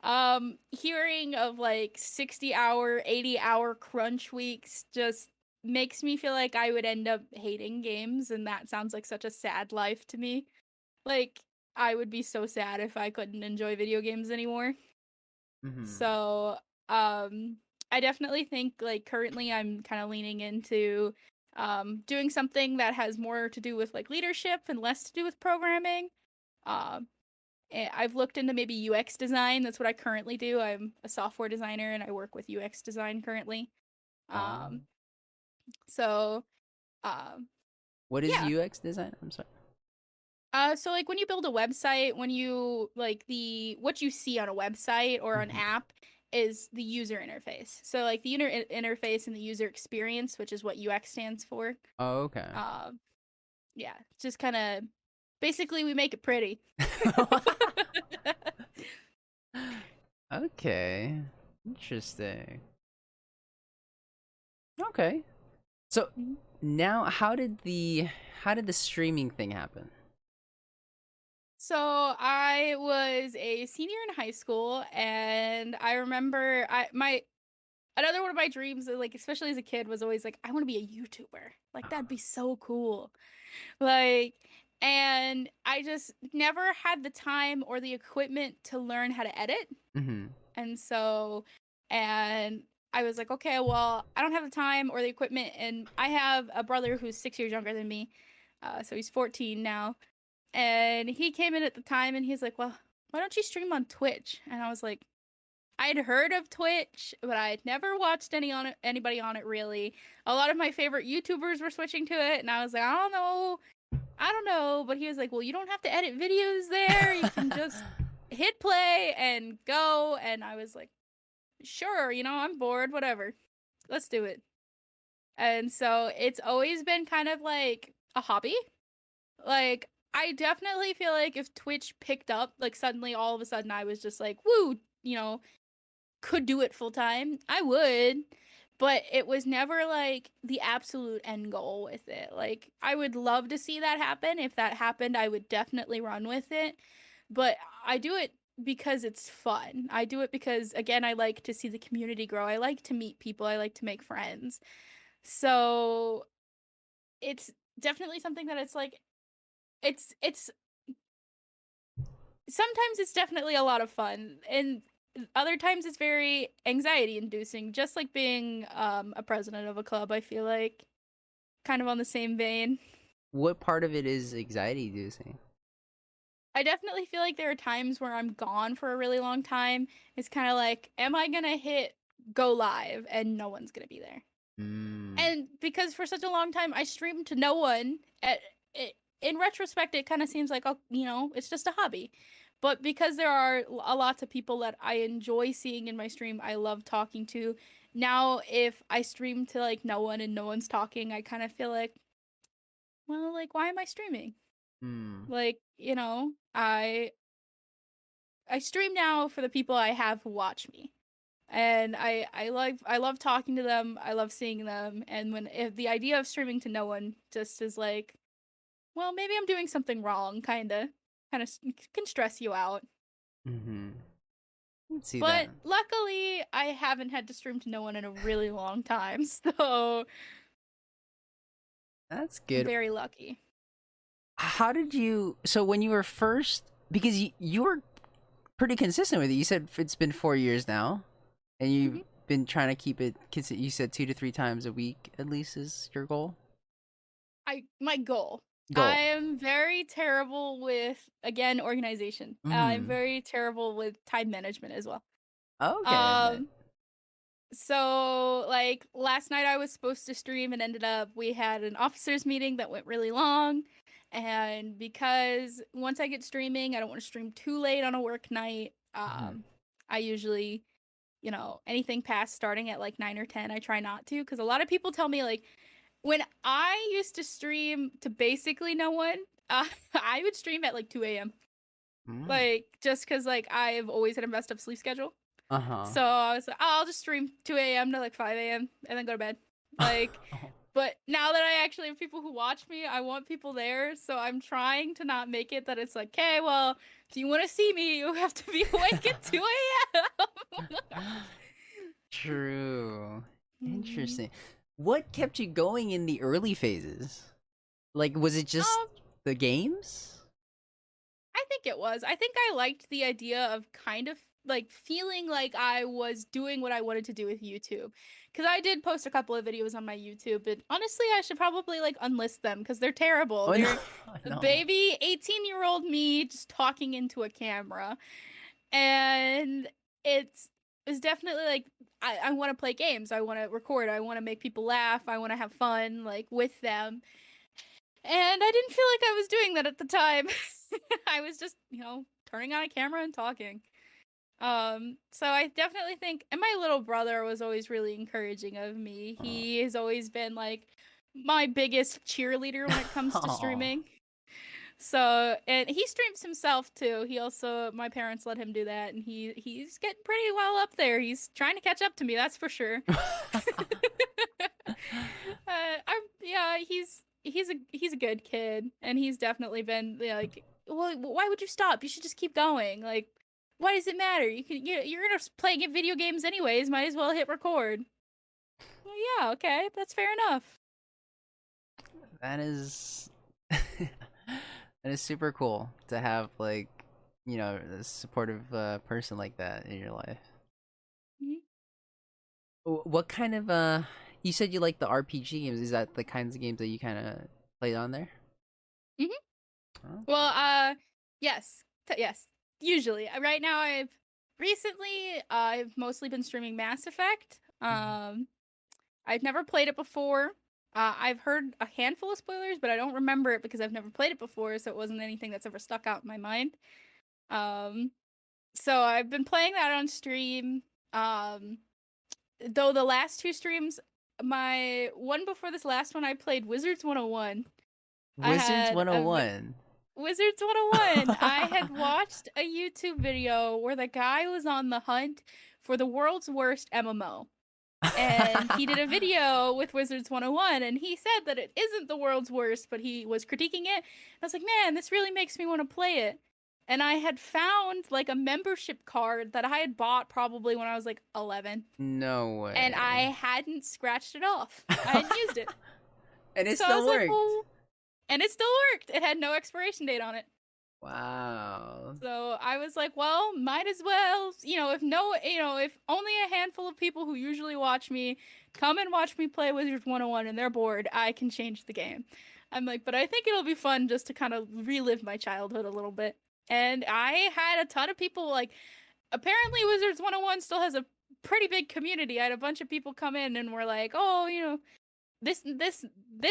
Hearing of like 60-hour, 80-hour crunch weeks just makes me feel like I would end up hating games, and that sounds like such a sad life to me. Like, I would be so sad if I couldn't enjoy video games anymore. Mm-hmm. So, I definitely think like currently I'm kind of leaning into doing something that has more to do with like leadership and less to do with programming. Um, I've looked into maybe UX design. That's what I currently do. I'm a software designer and I work with UX design currently. Um, so, um, What is yeah. UX design? I'm sorry. So like when you build a website, when you like what you see on a website or an Mhm. app is the user interface. So like the interface and the user experience, which is what UX stands for. Oh, okay. Yeah, just kind of basically we make it pretty. Okay. Interesting. Okay. So Mhm. now how did the streaming thing happen? So I was a senior in high school, and I remember my another one of my dreams, like especially as a kid, was always like I want to be a YouTuber. Like that'd be so cool. Like, and I just never had the time or the equipment to learn how to edit. Mm-hmm. And so, and I was like, okay, well, I don't have the time or the equipment. And I have a brother who's 6 years younger than me. So he's 14 now. And he came in at the time and he's like, well, why don't you stream on Twitch? And I was like, I'd heard of Twitch, but I had never watched anybody on it really. A lot of my favorite YouTubers were switching to it, and I was like, I don't know. But he was like, well, you don't have to edit videos there. You can just hit play and go. And I was like, sure, I'm bored, whatever. Let's do it. And so it's always been kind of like a hobby. Like, I definitely feel like if Twitch picked up, like suddenly all of a sudden I was just like, woo, could do it full time, I would. But it was never like the absolute end goal with it. Like, I would love to see that happen. If that happened, I would definitely run with it. But I do it because it's fun. I do it because, again, I like to see the community grow. I like to meet people. I like to make friends. So it's definitely something that it's like, it's sometimes it's definitely a lot of fun. And other times it's very anxiety inducing, just like being a president of a club. I feel like kind of on the same vein. What part of it is anxiety inducing? I definitely feel like there are times where I'm gone for a really long time. It's kind of like, am I gonna hit go live and no one's gonna be there? Mm. And because for such a long time I streamed to no one, in retrospect, it kind of seems like, oh, it's just a hobby. But because there are a lots of people that I enjoy seeing in my stream, I love talking to. Now, if I stream to like no one and no one's talking, I kind of feel like, well, like why am I streaming? Mm. Like, I stream now for the people I have who watch me. And I love talking to them. I love seeing them. And if the idea of streaming to no one just is like, well, maybe I'm doing something wrong, kind of can stress you out. Mm-hmm. Let's see that. But luckily, I haven't had to stream to no one in a really long time, so That's I'm good. very lucky. How did you? So when you were first, because you were pretty consistent with it. You said it's been 4 years now, and you've Mhm. been trying to keep it. You said 2 to 3 times a week at least is your goal. My goal. I Goal. am very terrible with, again, organization. I'm Mm-hmm. very terrible with time management as well. Okay. Um, so like last night I was supposed to stream and ended up we had an officers meeting that went really long. And because once I get streaming, I don't want to stream too late on a work night. Mm-hmm. I usually, anything past starting at like 9 or 10, I try not to, because a lot of people tell me like when I used to stream to basically no one, I would stream at like 2 a.m. Mm. Like just because like I've always had a messed up sleep schedule. Uh-huh. So I was like, oh, I'll just stream 2 a.m. to like 5 a.m. and then go to bed. Like, but now that I actually have people who watch me, I want people there. So I'm trying to not make it that it's like, okay, well, if you want to see me, you have to be awake at 2 a.m. True. Mhm. Interesting. What kept you going in the early phases? Like, was it just Um, the games? I think it was. I think I liked the idea of kind of like feeling like I was doing what I wanted to do with YouTube. Because I did post a couple of videos on my YouTube, but honestly, I should probably like unlist them because they're terrible. Oh no, They're no. baby 18-year-old me just talking into a camera. And it's definitely like I want to play games. I want to record. I want to make people laugh. I want to have fun like with them. And I didn't feel like I was doing that at the time. I was just, turning on a camera and talking. So I definitely think, and my little brother was always really encouraging of me. He has always been like my biggest cheerleader when it comes to Oh. streaming. So, and he streams himself too. He also, my parents let him do that, and he's getting pretty well up there. He's trying to catch up to me, that's for sure. Yeah, he's a good kid, and he's definitely been like, well, why would you stop? You should just keep going. Like, why does it matter? You're gonna play video games anyways. Might as well hit record. Well, yeah, okay, that's fair enough. That is that is super cool to have, like, a supportive person like that in your life. Mhm. What kind of you said you like the RPG games. Is that the kinds of games that you kind of played on there? Mhm. Oh. Well, yes, yes. Usually, right now I've mostly been streaming Mass Effect. Mhm. I've never played it before. I've heard a handful of spoilers, but I don't remember it because I've never played it before, so it wasn't anything that's ever stuck out in my mind. Um, so I've been playing that on stream. Um, though the last two streams, my one before this last one, I played Wizards 101. I Wizards had a 101. Wizards 101. I had watched a YouTube video where the guy was on the hunt for the world's worst MMO. And he did a video with Wizards 101, and he said that it isn't the world's worst, but he was critiquing it. I was like, man, this really makes me want to play it. And I had found like a membership card that I had bought probably when I was like 11, No and I way. hadn't scratched it off. I hadn't used it. And it So I was still like, worked. well, and it still worked. It had no expiration date on it. Wow. So I was like, well, might as well, if only a handful of people who usually watch me come and watch me play Wizards 101 and they're bored, I can change the game. I'm like, but I think it'll be fun just to kind of relive my childhood a little bit. And I had a ton of people like, apparently Wizards 101 still has a pretty big community. I had a bunch of people come in and were like, oh, this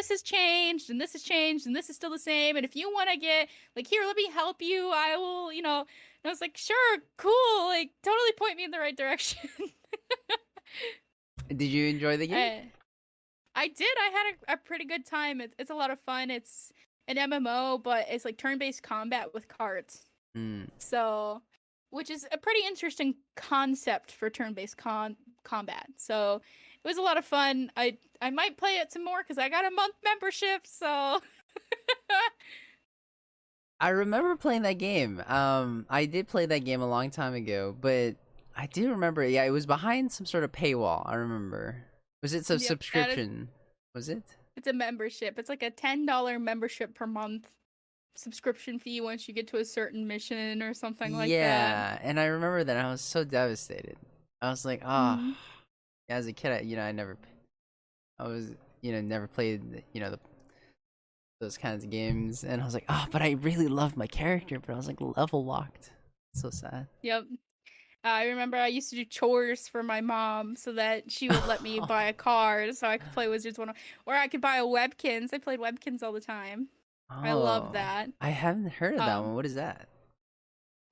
has changed and this has changed and this is still the same, and if you want to get like, here, let me help you, I will, and I was like, sure, cool, like totally point me in the right direction. Did you enjoy the game? I, I did. I had a pretty good time. It's a lot of fun. It's an MMO, but it's like turn-based combat with cards, Mm. so which is a pretty interesting concept for turn-based combat. So it was a lot of fun. I might play it some more because I got a month membership. So I remember playing that game. I did play that game a long time ago, but I do remember. Yeah, it was behind some sort of paywall. I remember. Was it some yep, that is. subscription? Was it? It's a membership. It's like a $10 membership per month subscription fee once you get to a certain mission or something like that. Yeah, and I remember that I was so devastated. I was like, ah, Mm. as a kid, I was, never played, those kinds of games, and I was like, oh, but I really love my character, but I was like level locked. So sad. Yep. I remember I used to do chores for my mom so that she would let me buy a card so I could play Wizards 101, or I could buy a Webkins. I played Webkins all the time. I love Oh, that. I haven't heard of that Um, one. What is that?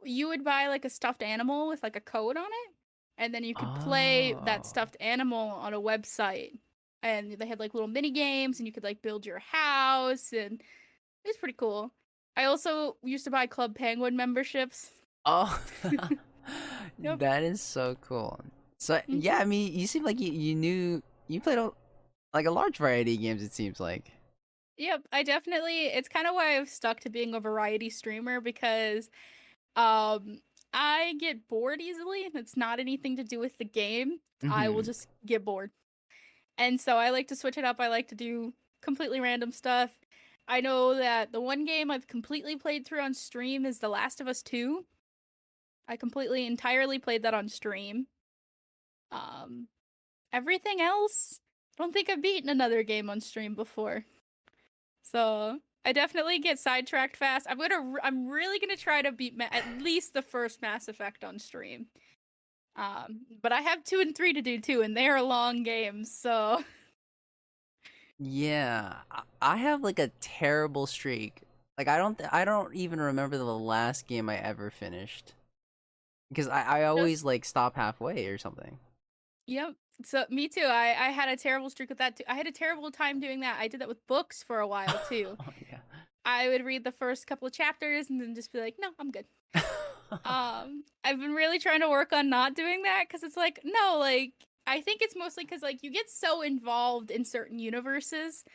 you would buy like a stuffed animal with like a code on it, and then you could play that Oh, stuffed animal on a website. And they had like little mini games, and you could like build your house, and it was pretty cool. I also used to buy Club Penguin memberships. Oh, Yep. that is so cool. So yeah, hmm I mean, you seem like you knew you played like a large variety of games. It seems like. Yep, I definitely it's kind of why I've stuck to being a variety streamer because um I get bored easily and it's not anything to do with the game. I will Hmm. just get bored. And so I like to switch it up. I like to do completely random stuff. I know that the one game I've completely played through on stream is The Last of Us 2. I completely entirely played that on stream. Um Everything else, I don't think I've beaten another game on stream before. So I definitely get sidetracked fast. I'm really gonna try to beat at least the first Mass Effect on stream. But I have 2 and 3 to do too, and they are long games. So Yeah, I have like a terrible streak. Like I don't even remember the last game I ever finished because I just always like stop halfway or something. yep. So me too. I had a terrible streak with that too. I had a terrible time doing that. I did that with books for a while too. Oh yeah. I would read the first couple of chapters and then just be like, no, I'm good. I've been really trying to work on not doing that because it's like, no, like, I think it's mostly because, like, you get so involved in certain universes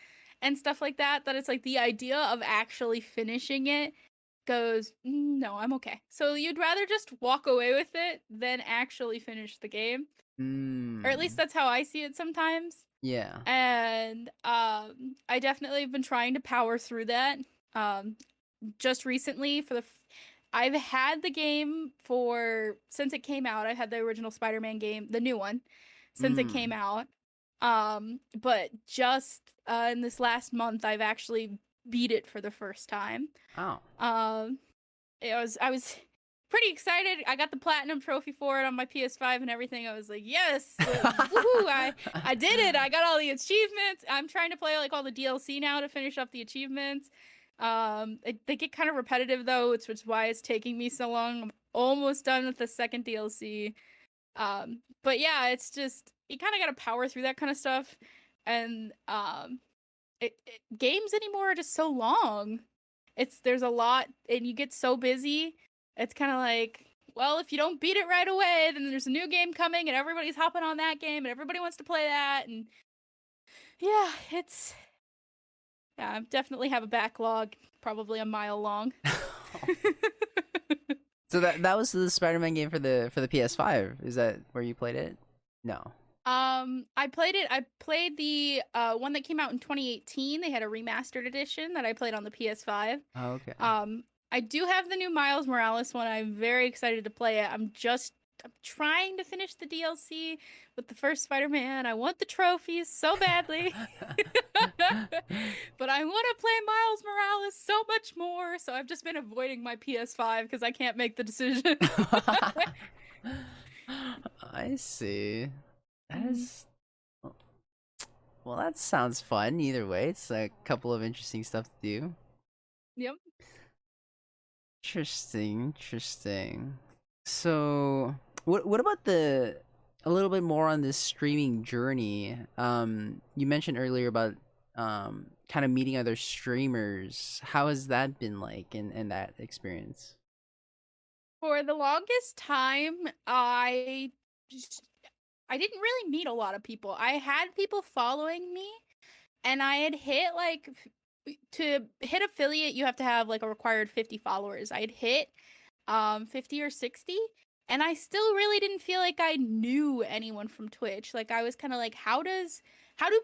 and stuff like that that it's like the idea of actually finishing it goes, no, I'm okay. So you'd rather just walk away with it than actually finish the game. Or at least Mm. that's how I see it sometimes. Yeah. And I definitely have been trying to power through that. Um, just recently for I've had the game for since it came out. I've had the original Spider-Man game, the new one, since it came Mm. out. But just in this last month I've actually beat it for the first time. Oh. Um I was pretty excited. I got the platinum trophy for it on my PS5 and everything. I was like, yes, woohoo! I did it. I got all the achievements. I'm trying to play like all the DLC now to finish up the achievements. They get kind of repetitive though, which is why it's taking me so long. I'm almost done with the second DLC. But yeah, it's just you kind of got to power through that kind of stuff, and games anymore are just so long. There's a lot, and you get so busy. It's kind of like, well, if you don't beat it right away, then there's a new game coming, and everybody's hopping on that game, and everybody wants to play that, and yeah, I definitely have a backlog, probably a mile long. So that was the Spider-Man game for the PS5. Is that where you played it? No. I played it. I played the one that came out in 2018. They had a remastered edition that I played on the PS5. Oh, okay. I do have the new Miles Morales one. I'm very excited to play it. I'm trying to finish the DLC with the first Spider-Man. I want the trophies so badly. But I want to play Miles Morales so much more. So I've just been avoiding my PS5 because I can't make the decision. I see. That is well, that sounds fun either way. It's a couple of interesting stuff to do. Yep. Interesting. So, what about the a little bit more on this streaming journey? You mentioned earlier about kind of meeting other streamers. How has that been like in that experience? For the longest time, just I didn't really meet a lot of people. I had people following me, and I had hit like to hit affiliate, you have to have like a required 50 followers. I'd hit 50 or 60, and I still really didn't feel like I knew anyone from Twitch. Like I was kind of like, how do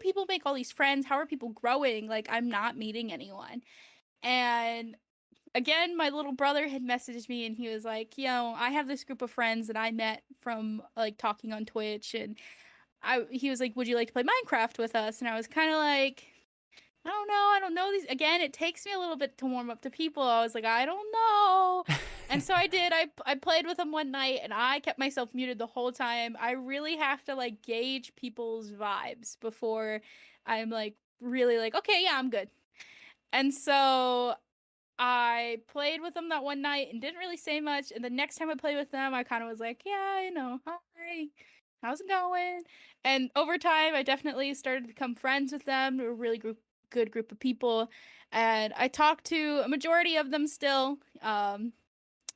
people make all these friends? How are people growing? Like I'm not meeting anyone. And again, my little brother had messaged me and he was like, I have this group of friends that I met from like talking on Twitch, and he was like, would you like to play Minecraft with us? And I was kind of like, I don't know these. Again, it takes me a little bit to warm up to people. I was like, I don't know. And so I did. I played with them one night and I kept myself muted the whole time. I really have to like gauge people's vibes before I'm like really like, okay, yeah, I'm good. And so I played with them that one night and didn't really say much. And the next time I played with them, I kind of was like, yeah, hi, how's it going? And over time, I definitely started to become friends with them. We were really good group of people, and I talk to a majority of them still.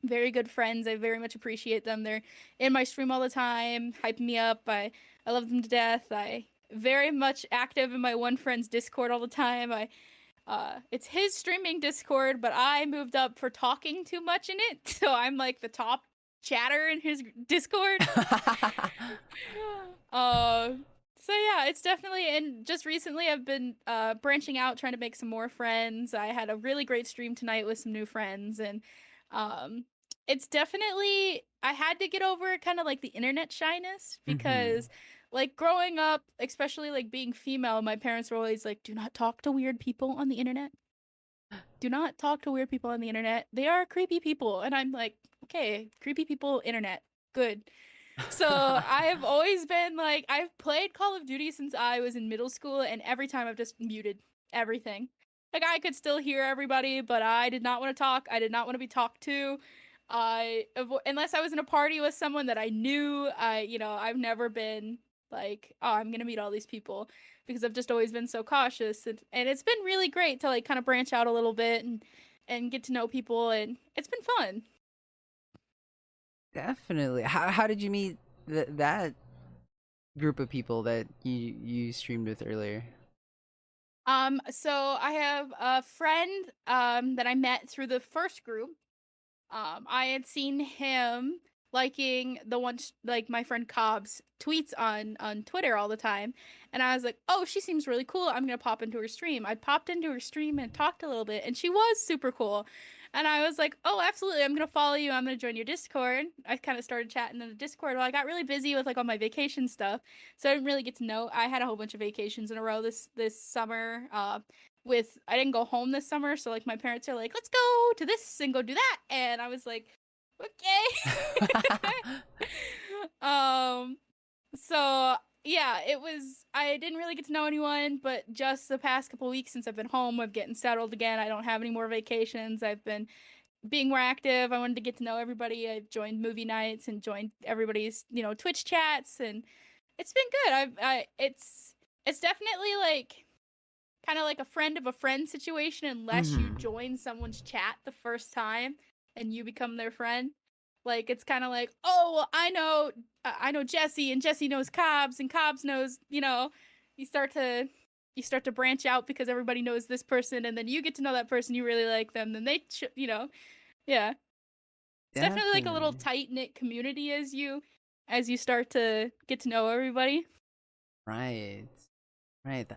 Very good friends. I very much appreciate them. They're in my stream all the time, hyping me up. I love them to death. I very much active in my one friend's Discord all the time. It's his streaming Discord, but I moved up for talking too much in it, so I'm like the top chatter in his Discord. So yeah, it's definitely, and just recently I've been branching out, trying to make some more friends. I had a really great stream tonight with some new friends, and it's definitely, I had to get over kind of like the internet shyness, because like growing up, especially like being female, my parents were always like, do not talk to weird people on the internet. Do not talk to weird people on the internet. They are creepy people. And I'm like, okay, creepy people, internet. Good. So I have always been like, I've played Call of Duty since I was in middle school, and every time I've just muted everything. Like, I could still hear everybody, but I did not want to talk. I did not want to be talked to. Unless I was in a party with someone that I knew, I've never been like, oh, I'm gonna meet all these people, because I've just always been so cautious, and it's been really great to like kind of branch out a little bit and get to know people, and it's been fun. Definitely. How did you meet that group of people that you streamed with earlier? So I have a friend that I met through the first group. I had seen him liking like my friend Cobb's tweets on Twitter all the time, and I was like, oh, she seems really cool. I'm gonna pop into her stream. I popped into her stream and talked a little bit, and she was super cool. And I was like, oh, absolutely, I'm gonna follow you. I'm gonna join your Discord. I kind of started chatting in the Discord. Well, I got really busy with like all my vacation stuff, so I didn't really get to know. I had a whole bunch of vacations in a row this summer. I didn't go home this summer, so like my parents are like, let's go to this and go do that, and I was like, okay. So yeah, I didn't really get to know anyone, but just the past couple weeks since I've been home, I'm getting settled again. I don't have any more vacations. I've been being more active. I wanted to get to know everybody. I've joined movie nights and joined everybody's, Twitch chats, and it's been good. It's definitely like kind of like a friend of a friend situation, unless you join someone's chat the first time and you become their friend. Like, it's kind of like, oh, well, I know Jesse, and Jesse knows Cobbs, and Cobbs knows, you start to branch out because everybody knows this person, and then you get to know that person, you really like them, then yeah. It's definitely like a little tight-knit community as you start to get to know everybody. Right. That's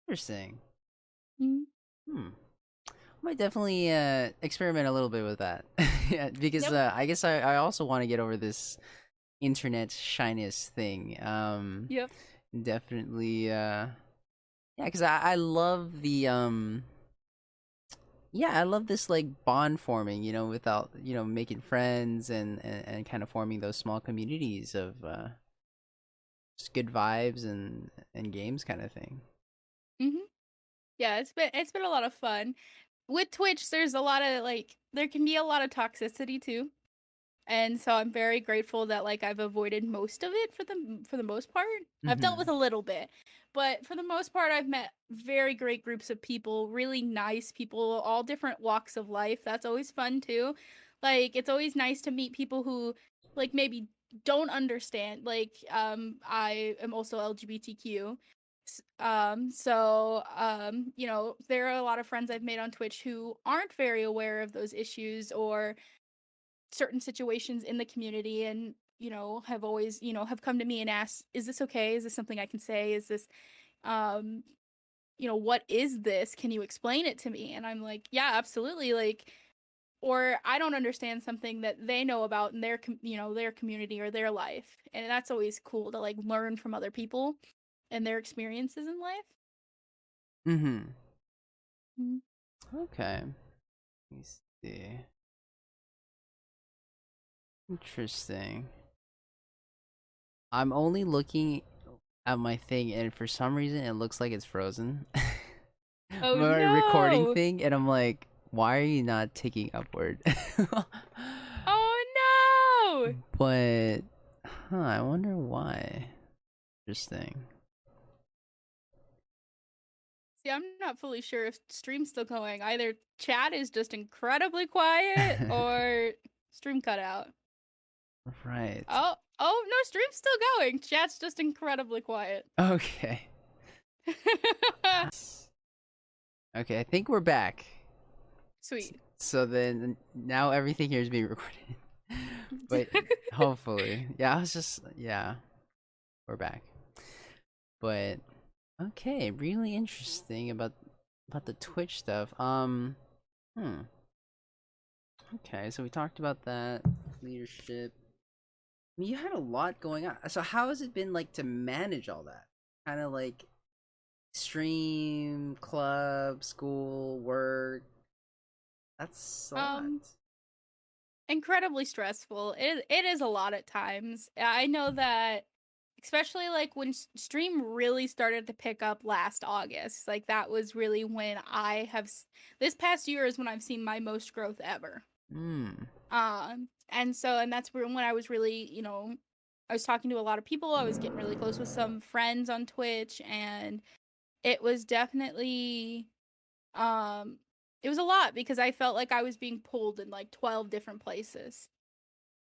interesting. Mm-hmm. Might definitely experiment a little bit with that. Yeah, because I guess I also want to get over this internet shyness thing. Yep. Definitely yeah, because I love the I love this like bond forming, without, making friends and kind of forming those small communities of just good vibes and games kind of thing. Yeah, it's been a lot of fun. With Twitch, there's a lot of there can be a lot of toxicity too. And so I'm very grateful that like I've avoided most of it for the most part. I've dealt with a little bit, but for the most part I've met very great groups of people, really nice people, all different walks of life. That's always fun too. Like, it's always nice to meet people who like maybe don't understand. Like, I am also LGBTQ. There are a lot of friends I've made on Twitch who aren't very aware of those issues or certain situations in the community, and have always have come to me and asked, is this okay? Is this something I can say? Is this what is this? Can you explain it to me? And I'm like, yeah, absolutely. Like, or I don't understand something that they know about in their their community or their life, and that's always cool to like learn from other people and their experiences in life. Okay. Let me see. Interesting. I'm only looking at my thing, and for some reason it looks like it's frozen. Oh My no! recording thing, and I'm like, why are you not ticking upward? Oh no! But I wonder why. Interesting. See, I'm not fully sure if stream's still going. Either chat is just incredibly quiet or stream cut out. Right. Oh no, stream's still going. Chat's just incredibly quiet. Okay. Okay, I think we're back. Sweet. So then now everything here is being recorded. But hopefully. Yeah, we're back. But okay, really interesting about the Twitch stuff. Okay, so we talked about that leadership. I mean, you had a lot going on. So how has it been like to manage all that? Kind of like stream, club, school, work. That's a lot. Incredibly stressful. It is a lot at times. I know that, especially like when stream really started to pick up last August. Like that was really when this past year is when I've seen my most growth ever. And that's when I was really, I was talking to a lot of people. I was getting really close with some friends on Twitch, and it was definitely, it was a lot because I felt like I was being pulled in like 12 different places.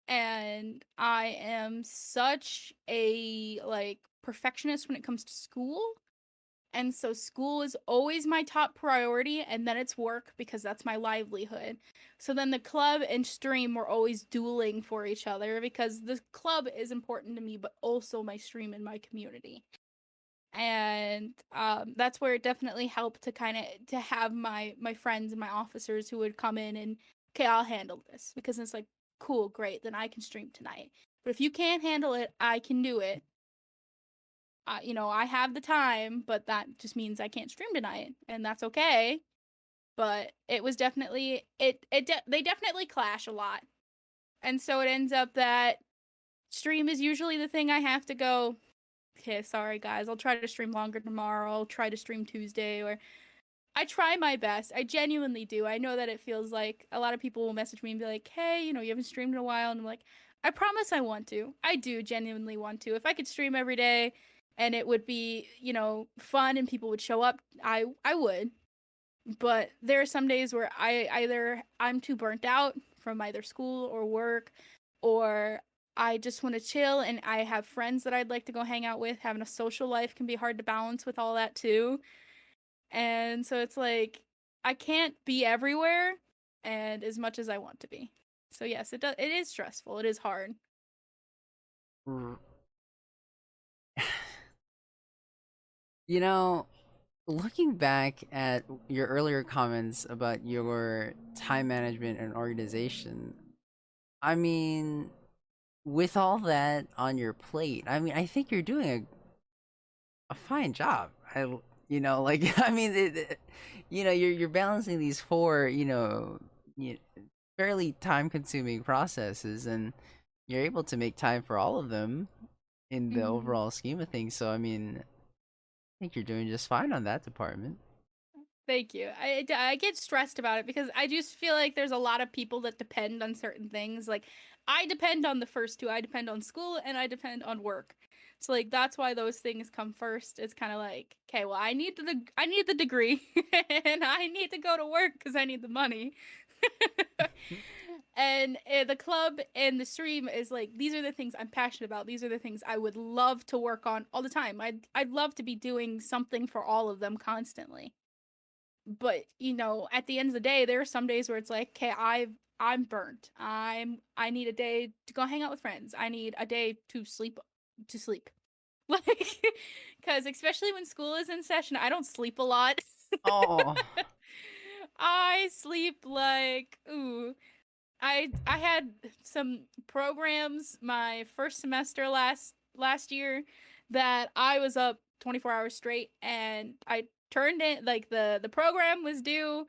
And I am such a like perfectionist when it comes to school. And so school is always my top priority, and then it's work because that's my livelihood. So then the club and stream were always dueling for each other because the club is important to me, but also my stream and my community. And that's where it definitely helped to have my friends and my officers who would come in and, okay, I'll handle this, because it's like, cool, great, then I can stream tonight. But if you can't handle it, I can do it. I have the time, but that just means I can't stream tonight, and that's okay. But it was definitely they definitely clash a lot, and so it ends up that stream is usually the thing I have to go, okay, sorry guys, I'll try to stream longer tomorrow. I'll try to stream Tuesday, or I try my best. I genuinely do. I know that it feels like a lot of people will message me and be like, hey, you haven't streamed in a while, and I'm like, I promise I want to. I do genuinely want to. If I could stream every day and it would be, fun and people would show up, I would. But there are some days where I'm too burnt out from either school or work, or I just want to chill and I have friends that I'd like to go hang out with. Having a social life can be hard to balance with all that too. And so it's like I can't be everywhere and as much as I want to be. So yes, it is stressful. It is hard. Looking back at your earlier comments about your time management and organization, I mean, with all that on your plate, I mean, I think you're doing a fine job. I mean, you're balancing these four, fairly time-consuming processes, and you're able to make time for all of them in the overall scheme of things. So, I mean, I think you're doing just fine on that department. Thank you. I get stressed about it because I just feel like there's a lot of people that depend on certain things. Like, I depend on the first two. I depend on school and I depend on work. So like that's why those things come first. It's kind of like, okay, well, I need the degree and I need to go to work because I need the money. And the club and the stream is like, these are the things I'm passionate about. These are the things I would love to work on all the time. I'd love to be doing something for all of them constantly. But at the end of the day, there are some days where it's like, okay, I'm burnt. I need a day to go hang out with friends. I need a day to sleep. Like, because especially when school is in session, I don't sleep a lot. Oh. I sleep like, ooh. I had some programs my first semester last year that I was up 24 hours straight, and I turned in, like, the program was due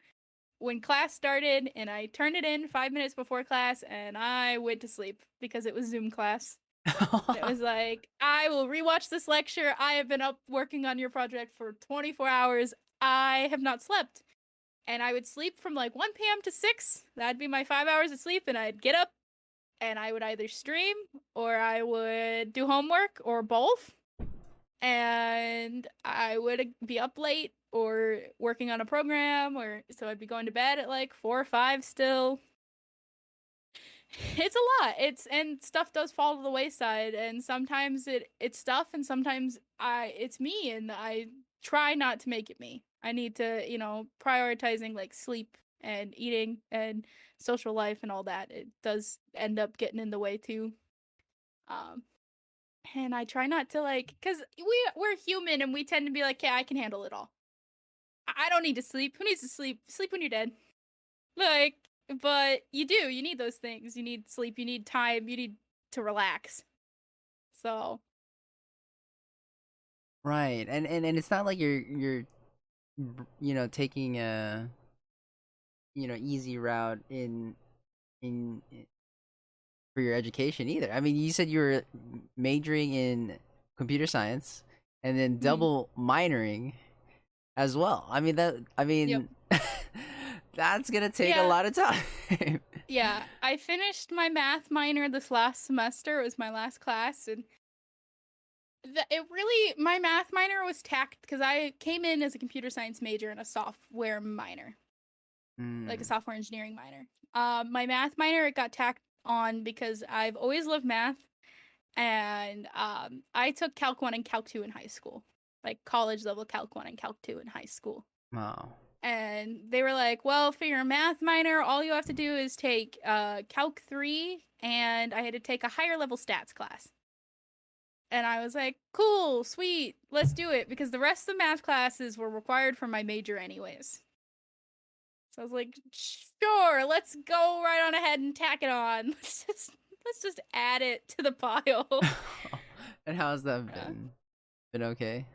when class started, and I turned it in 5 minutes before class, and I went to sleep because it was Zoom class. It was like, I will rewatch this lecture. I have been up working on your project for 24 hours. I have not slept. And I would sleep from like 1 p.m. to 6. That'd be my 5 hours of sleep. And I'd get up and I would either stream or I would do homework or both. And I would be up late or working on a program, or so I'd be going to bed at like 4 or 5 still. It's a lot. And stuff does fall to the wayside, and sometimes it's stuff, and sometimes it's me, and I try not to make it me. I need to, prioritizing like sleep and eating and social life and all that. It does end up getting in the way too. Um and I try not to, like, cuz we're human and we tend to be like, "Yeah, I can handle it all. I don't need to sleep. Who needs to sleep? Sleep when you're dead." Like, but you do. You need those things. You need sleep, you need time, you need to relax. So, Right. And it's not like you're taking a easy route in for your education either. I mean, you said you were majoring in computer science and then mhm. double minoring as well. I Yep. mean that's going to take a Yeah. lot of time. Yeah, I finished my math minor this last semester. It was my last class, and my math minor was tacked because I came in as a computer science major and a software minor, like a Mm. software engineering minor. My math minor, it got tacked on because I've always loved math, and I took Calc 1 and Calc 2 in high school, like college level Calc 1 and Calc 2 in high school. Wow. And they were like, well, for your math minor, all you have to do is take Calc 3, and I had to take a higher level stats class. And I was like, cool, sweet, let's do it, because the rest of the math classes were required for my major anyways. So I was like, sure, let's go right on ahead and tack it on. Let's just add it to the pile. And how's that Uh, been? Been okay?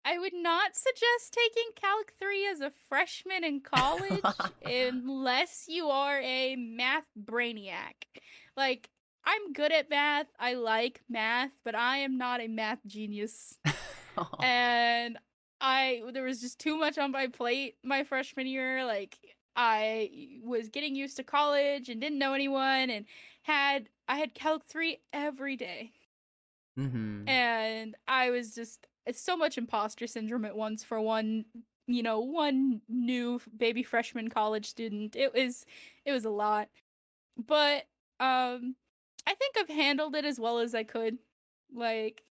I would not suggest taking Calc 3 as a freshman in college unless you are a math brainiac. Like, I'm good at math, I like math, but I am not a math genius. And there was just too much on my plate my freshman year. Like, I was getting used to college and didn't know anyone, and I had Calc 3 every day. Mhm. And I was just, it's so much imposter syndrome at once for one new baby freshman college student. It was a lot. But I think I've handled it as well as I could. Like,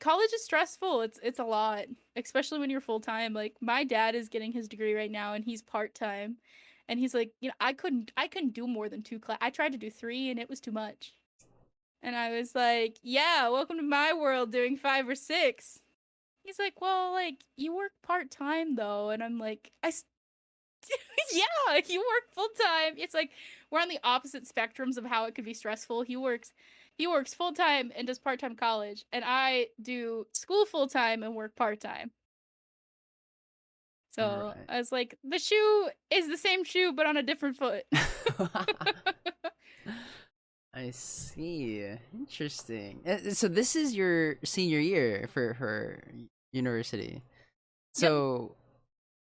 college is stressful. It's a lot, especially when you're full time. Like, my dad is getting his degree right now and he's part-time. And he's like, I couldn't do more than 2 class. I tried to do 3 and it was too much. And I was like, yeah, welcome to my world doing 5 or 6. He's like, well, like, you work part-time though. And I'm like, yeah, you work full-time. It's like we're on the opposite spectrums of how it could be stressful. He works full-time and does part-time college, and I do school full-time and work part-time. So Right. I was like, the shoe is the same shoe but on a different foot. I see. Interesting. So this is your senior year for university. Yep. So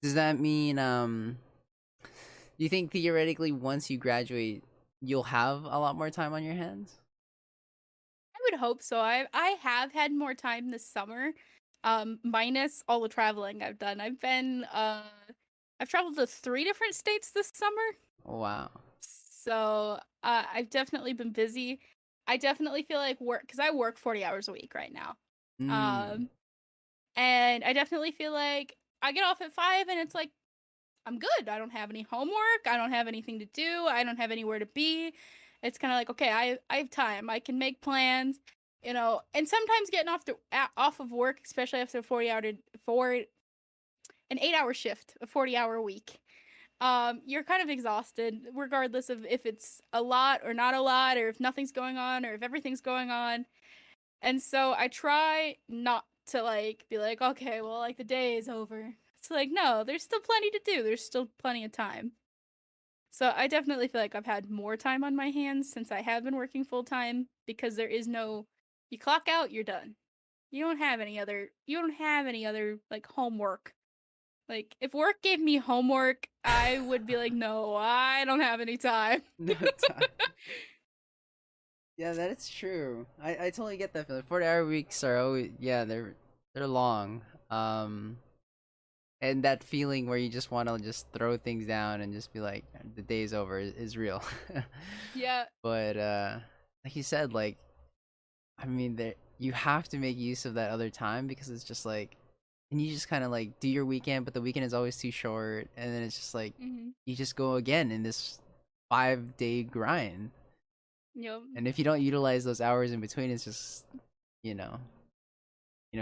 does that mean do you think theoretically once you graduate you'll have a lot more time on your hands? I would hope so. I have had more time this summer, minus all the traveling I've done. I've traveled to 3 different states this summer, Wow. so I've definitely been busy. I definitely feel like work, because I work 40 hours a week right now, Mm. um, and I definitely feel like I get off at 5, and it's like I'm good. I don't have any homework. I don't have anything to do. I don't have anywhere to be. It's kind of like, okay, I have time. I can make plans, And sometimes getting off of work, especially after for an 8-hour shift, a 40-hour week. You're kind of exhausted, regardless of if it's a lot or not a lot, or if nothing's going on, or if everything's going on. And so I try not to, like, be like, okay, well, like, the day is over. It's like, no, there's still plenty to do. There's still plenty of time. So I definitely feel like I've had more time on my hands since I have been working full time, because there is no, you clock out, you're done. You don't have any other like homework. Like, if work gave me homework, I would be like, no, I don't have any time. No time. Yeah, that is true. I totally get that feeling. 40-hour weeks are always, yeah, they're long. Um And that feeling where you just want to just throw things down and just be like, the day's over is real. Yeah. But like you said, like, I mean, there you have to make use of that other time because it's just like, and you just kind of like do your weekend, but the weekend is always too short, and then it's just like Mm-hmm. you just go again in this 5 day grind. Yep. And if you don't utilize those hours in between, it's just you know,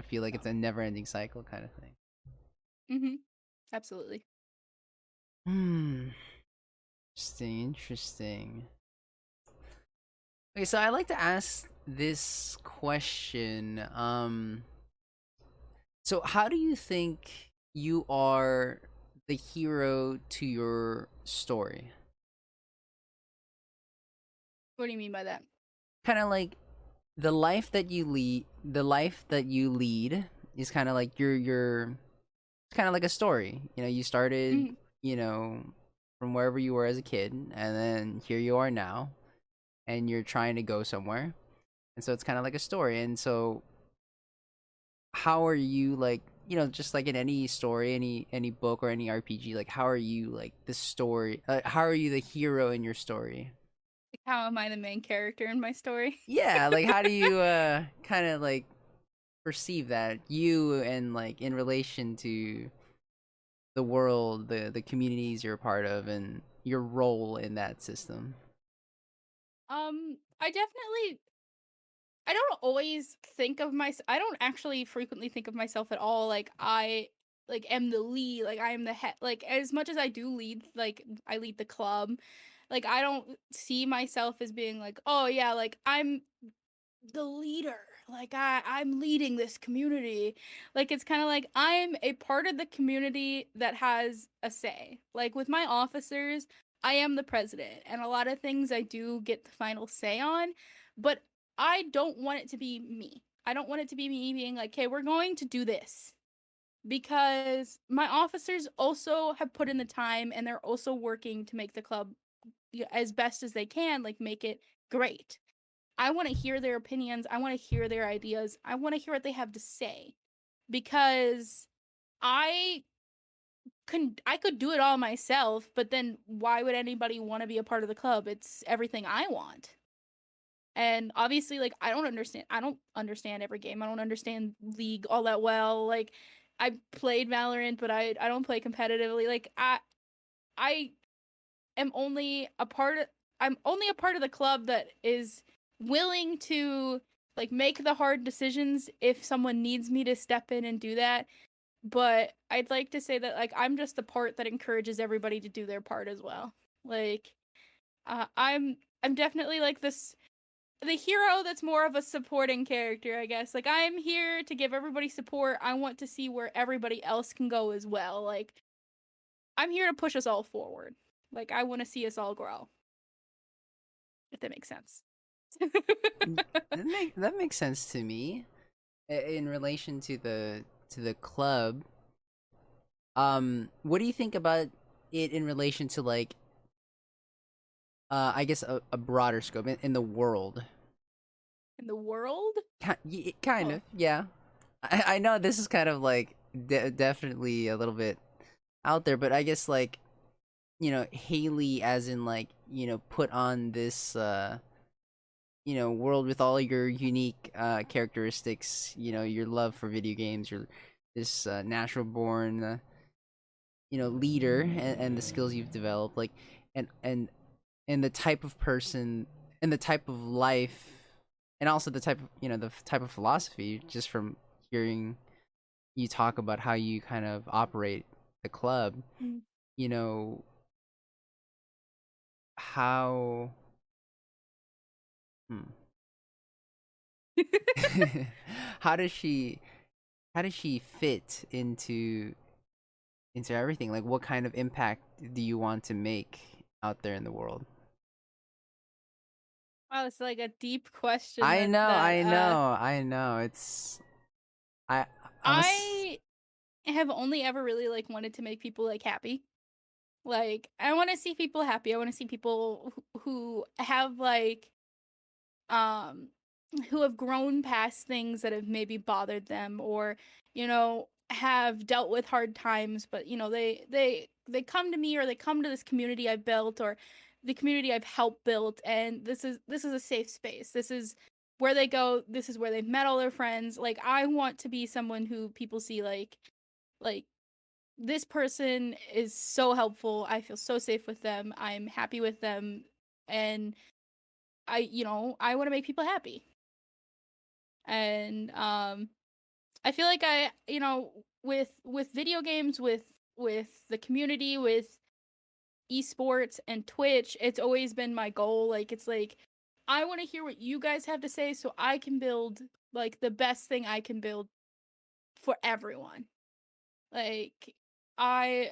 feel like it's a never-ending cycle kind of thing. Mm-hmm. Absolutely. Hmm. Interesting. Interesting. Okay, so I like to ask this question. So how do you think you are the hero to your story? What do you mean by that? Kind of like the life that you lead is kind of like your it's kind of like a story. You started, Mm-hmm. you know, from wherever you were as a kid, and then here you are now, and you're trying to go somewhere. And so it's kind of like a story. And so how are you like, just like in any story, any book or any RPG, like how are you like the story? How are you the hero in your story? Like, how am I the main character in my story? Yeah, like how do you kind of like perceive that you and like in relation to the world, the communities you're a part of, and your role in that system? I definitely I don't always think of I don't actually frequently think of myself at all like I like am the lead, like I am the head, like as much as I do lead, like I lead the club, like I don't see myself as being like, oh yeah, like I'm the leader, like I'm leading this community. Like it's kind of like I'm a part of the community that has a say. Like with my officers, I am the president, and a lot of things I do get the final say on, but I don't want it to be me. I don't want it to be me being like, "Okay, we're going to do this." Because my officers also have put in the time and they're also working to make the club as best as they can, like make it great. I want to hear their opinions. I want to hear their ideas. I want to hear what they have to say because I I could do it all myself, but then why would anybody want to be a part of the club? It's everything I want. And obviously like I don't understand every game. I don't understand League all that well. Like I played Valorant, but I don't play competitively. Like I am only a part of I'm only a part of the club that is willing to like make the hard decisions if someone needs me to step in and do that. But I'd like to say that like I'm just the part that encourages everybody to do their part as well. Like I'm definitely like the hero that's more of a supporting character, I guess. Like I'm here to give everybody support. I want to see where everybody else can go as well. Like I'm here to push us all forward. Like I want to see us all grow. If that makes sense. That makes sense to me. In relation to the club, what do you think about it in relation to like I guess a broader scope in the world? In the world? Kind Oh. of, yeah. I know this is kind of like definitely a little bit out there, but I guess like Hayley, as in like put on this world with all your unique characteristics. Your love for video games, your this natural born leader, and the skills you've developed, like and the type of person and the type of life, and also the type of the type of philosophy, just from hearing you talk about how you kind of operate the club. Mm. you know how hmm. how does she fit into everything? Like, what kind of impact do you want to make out there in the world? Wow, it's like a deep question I that know, I know, I know. I I'm a s- I have only ever really like wanted to make people like happy. Like I want to see people happy. I want to see people who have like um who have grown past things that have maybe bothered them, or you know have dealt with hard times, but you know, they come to me, or they come to this community I've built, or the community I've helped build, and this is a safe space. This is where they go. This is where they've met all their friends. Like, I want to be someone who people see like this person is so helpful. I feel so safe with them. I'm happy with them, and I want to make people happy. And I feel like with video games, with the community, with esports and Twitch, it's always been my goal. Like, it's like, I want to hear what you guys have to say so I can build like the best thing I can build for everyone. Like, I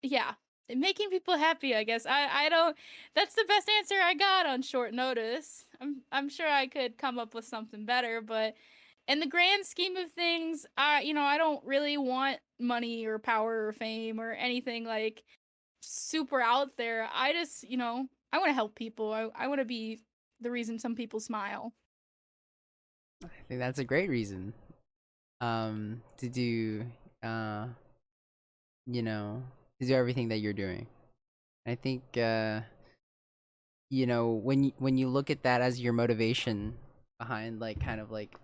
yeah, making people happy, I guess. I don't That's the best answer I got on short notice. I'm sure I could come up with something better, but in the grand scheme of things, I don't really want money or power or fame or anything like super out there. I just, I want to help people. I want to be the reason some people smile. I think that's a great reason. To do, you know, to do everything that you're doing. I think, when you look at that as your motivation behind, like, kind of like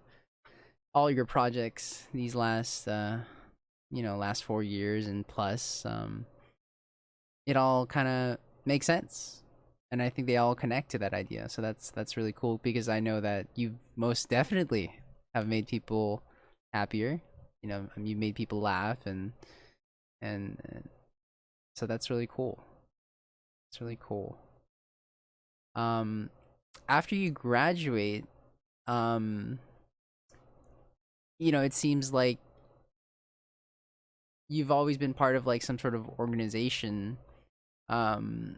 all your projects these last 4 years and plus, it all kind of makes sense, and I think they all connect to that idea. So that's really cool, because I know that you most definitely have made people happier. You made people laugh, and so that's really cool. It's really cool. Um, After you graduate, um, it seems like you've always been part of like some sort of organization, um,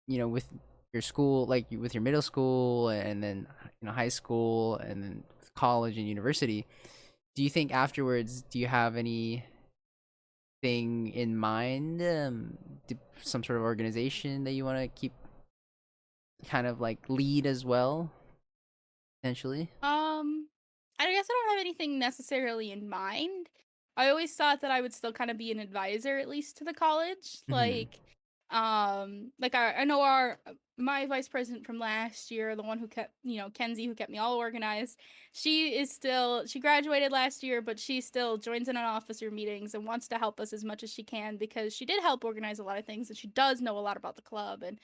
with your school, like with your middle school, and then high school, and then college and university. Do you think afterwards, do you have anything in mind, some sort of organization that you want to keep, kind of like lead as well, potentially? I guess I don't have anything necessarily in mind. I always thought that I would still kind of be an advisor, at least to the college. Mm-hmm. Like I know my vice president from last year, the one who kept, Kenzie, who kept me all organized. She graduated last year, but she still joins in on officer meetings and wants to help us as much as she can, because she did help organize a lot of things and she does know a lot about the club. And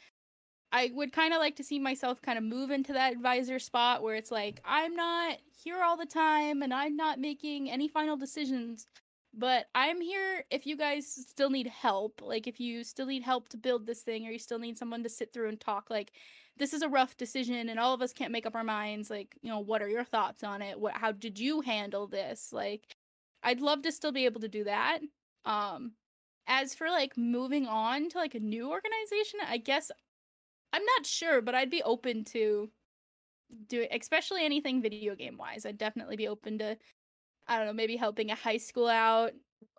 I would kind of like to see myself kind of move into that advisor spot where it's like, I'm not here all the time and I'm not making any final decisions, but I'm here if you guys still need help. Like, if you still need help to build this thing, or you still need someone to sit through and talk, like, this is a rough decision and all of us can't make up our minds. Like, what are your thoughts on it? How did you handle this? Like, I'd love to still be able to do that. Um, as for like moving on to like a new organization, I guess I'm not sure, but I'd be open to do it, especially anything video game wise. I'd definitely be open to, I don't know, maybe helping a high school out.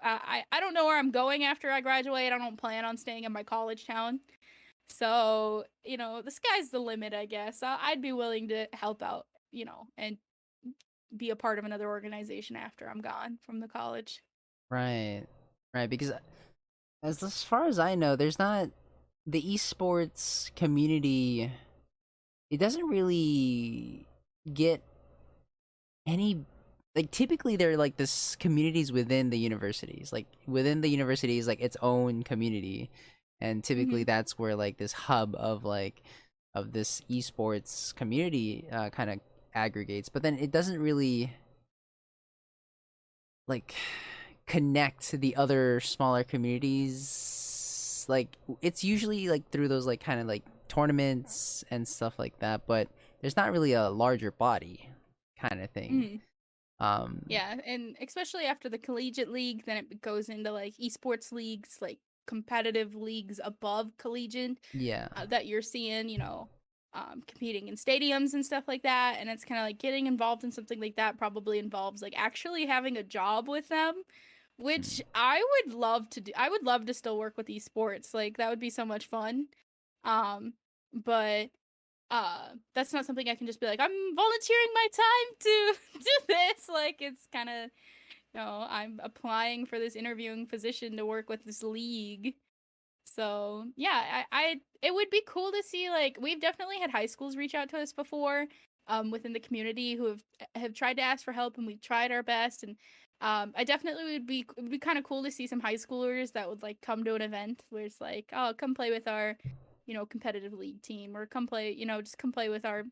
I don't know where I'm going after I graduate. I don't plan on staying in my college town. So, the sky's the limit, I guess. I'd be willing to help out, and be a part of another organization after I'm gone from the college. Right, right. Because as far as I know, there's not the esports community. It doesn't really get any, like, typically they're like this communities within the universities, like within the universities, like its own community, and typically Hmm. that's where like this hub of this esports community kind of aggregates. But then it doesn't really like connect to the other smaller communities. Like, it's usually like through those like kind of like tournaments and stuff like that, but there's not really a larger body kind of thing. Hmm. um Yeah, and especially after the collegiate league, then it goes into like esports leagues, like competitive leagues above collegiate, yeah. that you're seeing, competing in stadiums and stuff like that. And it's kind of like getting involved in something like that probably involves like actually having a job with them, Mm. which I would love to do. I would love to still work with esports. Like, that would be so much fun. Um, but that's not something I can just be like, I'm volunteering my time to do this. Like, it's kind of I'm applying for this interviewing position to work with this league. So yeah, it would be cool to see, like, we've definitely had high schools reach out to us before, within the community who have tried to ask for help, and we've tried our best. And I definitely it would be kind of cool to see some high schoolers that would like come to an event where it's like, oh, come play with our, competitive league team, or come play, just come play with our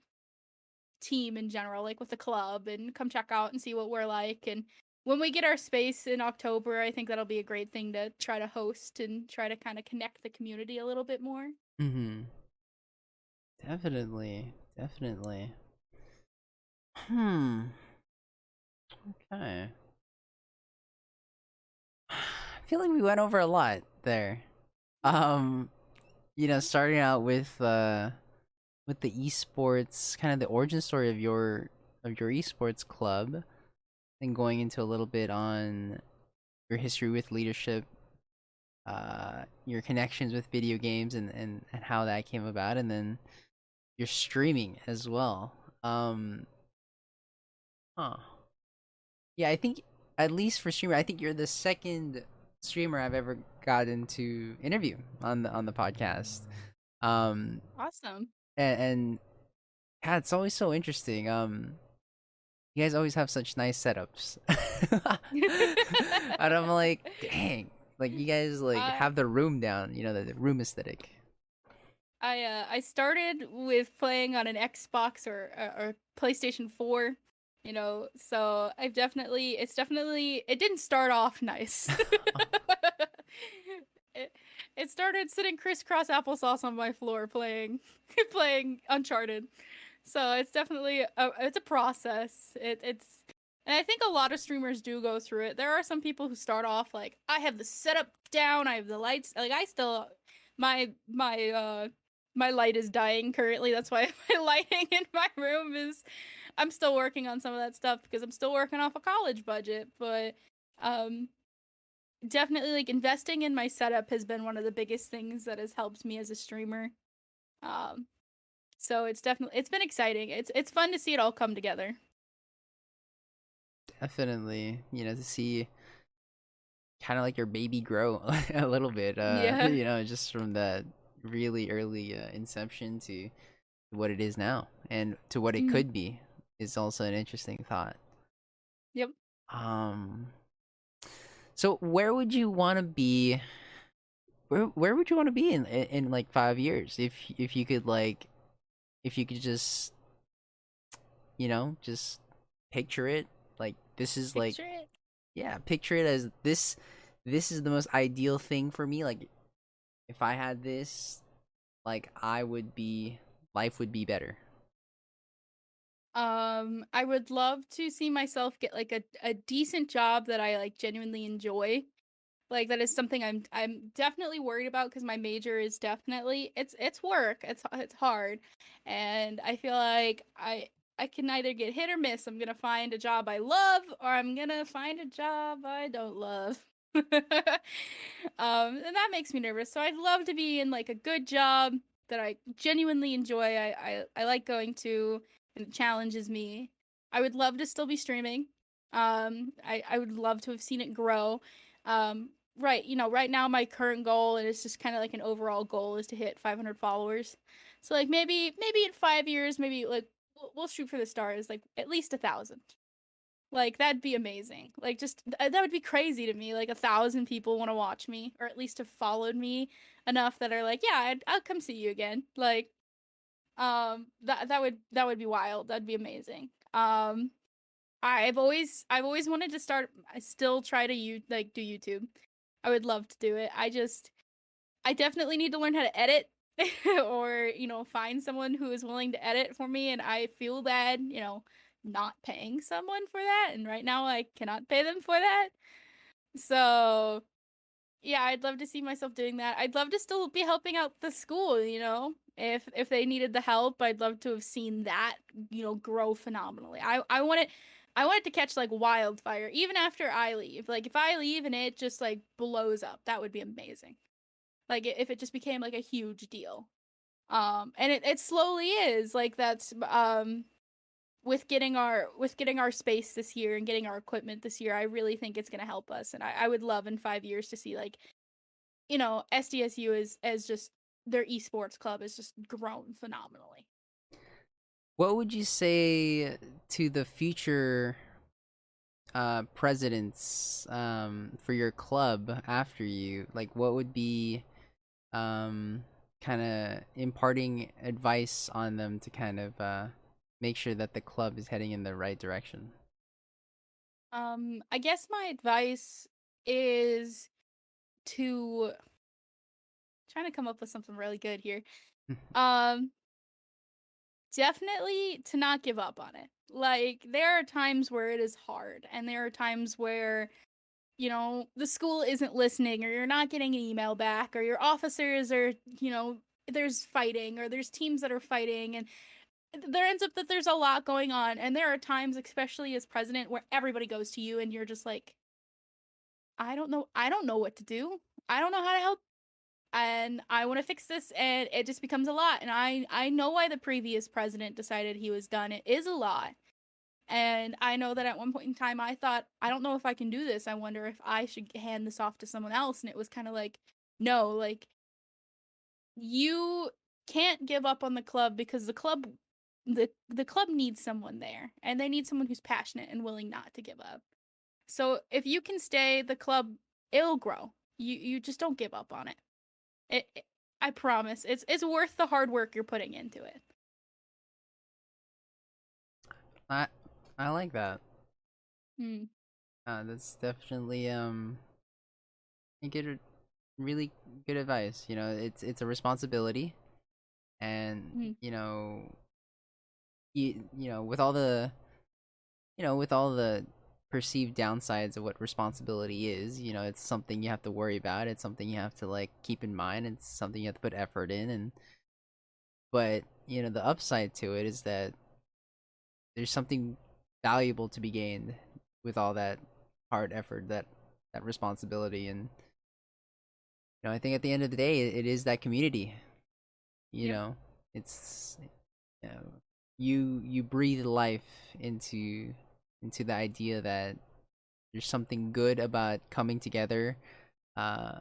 team in general, like with the club, and come check out and see what we're like. And when we get our space in October, I think that'll be a great thing to try to host and try to kind of connect the community a little bit more. Mm-hmm. Definitely. Definitely. Hmm. Okay. I feel like we went over a lot there. Um, starting out with the esports, kind of the origin story of your esports club, and going into a little bit on your history with leadership, your connections with video games, and how that came about, and then your streaming as well. Huh. Yeah, I think, at least for streamer, I think you're the second streamer I've ever gotten to interview on the podcast. Um, Awesome. and yeah, it's always so interesting. You guys always have such nice setups, and I'm like, dang, like you guys like uh, have the room down. The room aesthetic. I started with playing on an Xbox or PlayStation 4, so it didn't start off nice. it, it started sitting crisscross applesauce on my floor playing playing Uncharted. So it's a process. It's and I think a lot of streamers do go through it. There are some people who start off like, I have the setup down, I have the lights, like I still my light is dying currently. That's why my lighting in my room is, I'm still working on some of that stuff because I'm still working off a college budget. But um definitely, like, investing in my setup has been one of the biggest things that has helped me as a streamer. Um so it's been exciting. It's fun to see it all come together. Definitely, to see kind of like your baby grow a little bit. Yeah. Just from that really early inception to what it is now, and to what it Mhm. could be, is also an interesting thought. Yep. Um, so where would you want to be? Where would you want to be in like 5 years, if you could, like, if you could just just picture it, like this is like, Picture it. yeah, picture it as this. This is the most ideal thing for me. Like, if I had this, like, life would be better. I would love to see myself get like a decent job that I like genuinely enjoy. Like, that is something I'm definitely worried about because my major is definitely, it's work. It's hard. And I feel like I can either get hit or miss. I'm gonna find a job I love, or I'm gonna find a job I don't love. And that makes me nervous. So I'd love to be in like a good job that I genuinely enjoy. I like going to, and it challenges me. I would love to still be streaming. I would love to have seen it grow. Right, right now my current goal, and it's just kind of like an overall goal, is to hit 500 followers. So like maybe in 5 years, maybe like we'll shoot for the stars, like at least 1,000. Like, that'd be amazing. Like, just that would be crazy to me. Like 1,000 people want to watch me, or at least have followed me enough that are like, yeah, I'll come see you again. Like, that would be wild. That'd be amazing. I've always wanted to start. I still try to do YouTube. I would love to do it. I definitely need to learn how to edit, or, find someone who is willing to edit for me. And I feel bad, not paying someone for that. And right now I cannot pay them for that. So yeah, I'd love to see myself doing that. I'd love to still be helping out the school, if they needed the help. I'd love to have seen that, grow phenomenally. I want it to catch like wildfire even after I leave. Like, if I leave and it just like blows up, that would be amazing. Like, if it just became like a huge deal. And it slowly is. Like, that's with getting our space this year and getting our equipment this year, I really think it's gonna help us. And I would love in 5 years to see like, SDSU is as just their esports club has just grown phenomenally. What would you say to the future presidents for your club after you? Like, what would be kind of imparting advice on them to kind of make sure that the club is heading in the right direction? I guess my advice is to trying to come up with something really good here. Um, Definitely to not give up on it. Like there are times where it is hard, and there are times where the school isn't listening, or you're not getting an email back, or your officers are, there's fighting, or there's teams that are fighting, and there ends up that there's a lot going on. And there are times, especially as president, where everybody goes to you and you're just like, I don't know what to do. I don't know how to help, and I want to fix this, and it just becomes a lot. And I know why the previous president decided he was done. It is a lot. And I know that at one point in time I thought, I don't know if I can do this. I wonder if I should hand this off to someone else. And it was kind of like, no, like you can't give up on the club, because the club needs someone there, and they need someone who's passionate and willing not to give up. So if you can stay, the club, it'll grow. You just don't give up on it. I promise. It's worth the hard work you're putting into it. I I like that. Hmm. That's definitely a good, really good advice. You know, it's a responsibility, Hmm. and with all the with all the perceived downsides of what responsibility is, it's something you have to worry about. It's something you have to like keep in mind. It's something you have to put effort in, and but the upside to it is that there's something valuable to be gained with all that hard effort, that responsibility, and I think at the end of the day, it is that community. You Yep. know, it's you know, you breathe life into the idea that there's something good about coming together, uh,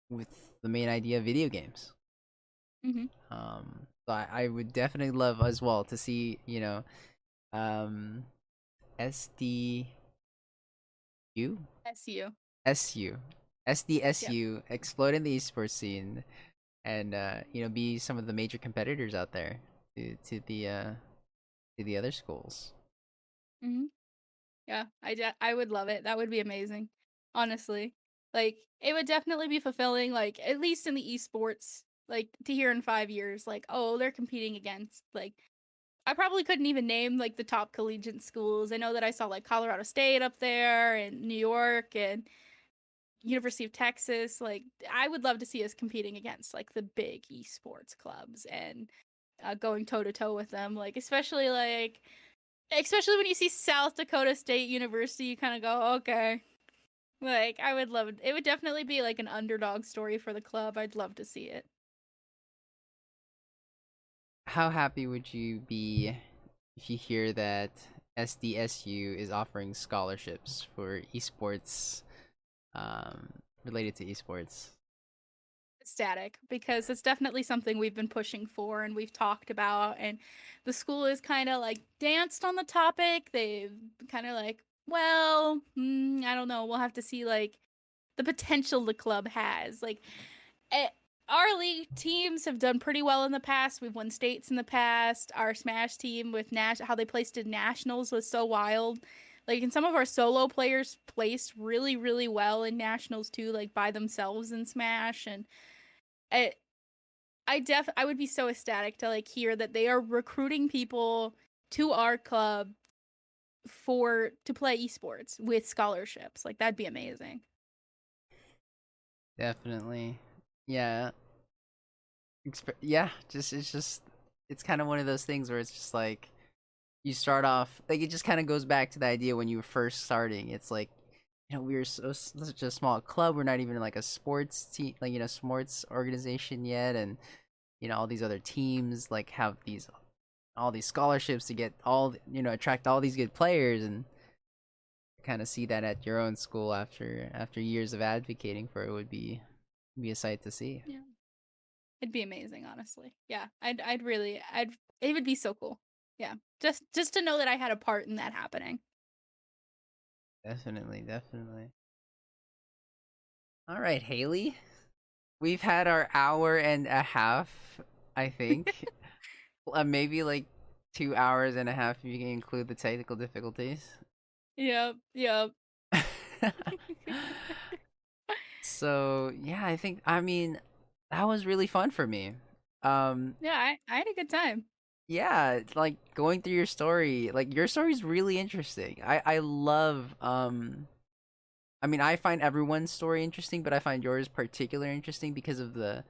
with the main idea of video games. Hmm. So I would definitely love as well to see um, SDU SU. SU Yep. SDSU explode in the esports scene, and be some of the major competitors out there to the other schools. Hmm. Yeah, I would love it. That would be amazing. Honestly. Like it would definitely be fulfilling, like at least in the esports, like to hear in 5 years like, "Oh, they're competing against like I probably couldn't even name like the top collegiate schools. I know that I saw like Colorado State up there, and New York, and University of Texas. Like I would love to see us competing against like the big esports clubs, and going toe to toe with them. Like especially when you see South Dakota State University, you kind of go, okay. Like I would love it. It would definitely be like an underdog story for the club. I'd love to see it. How happy would you be if you hear that SDSU is offering scholarships for esports, related to esports? Ecstatic, because it's definitely something we've been pushing for and we've talked about, and the school is kind of like danced on the topic. They've kind of like, well, I don't know, we'll have to see like the potential the club has. Like eh, our league teams have done pretty well in the past. We've won states in the past. Our Smash team with how they placed in nationals was so wild. Like, and some of our solo players placed really, really well in nationals too, like by themselves in Smash. And it, I would be so ecstatic to like hear that they are recruiting people to our club for to play esports with scholarships. Like that'd be amazing. Definitely, yeah. Yeah, it's kind of one of those things where it's just like you start off like it just kind of goes back to the idea when you were first starting. It's like we were such a small club. We're not even like a sports team, like sports organization yet, and all these other teams like have these all these scholarships to get all, attract all these good players, and kind of see that at your own school after years of advocating for it would be a sight to see. Yeah. It'd be amazing, honestly. Yeah. I'd it would be so cool. Yeah. Just to know that I had a part in that happening. Definitely, definitely. All right, Hayley. We've had our hour and a half, I think. Maybe like 2 hours and a half if you can include the technical difficulties. Yep. Yep. So yeah, I mean that was really fun for me. Yeah, I had a good time. Yeah, like going through your story, like your story's really interesting. I love I mean, I find everyone's story interesting, but I find yours particularly interesting because of the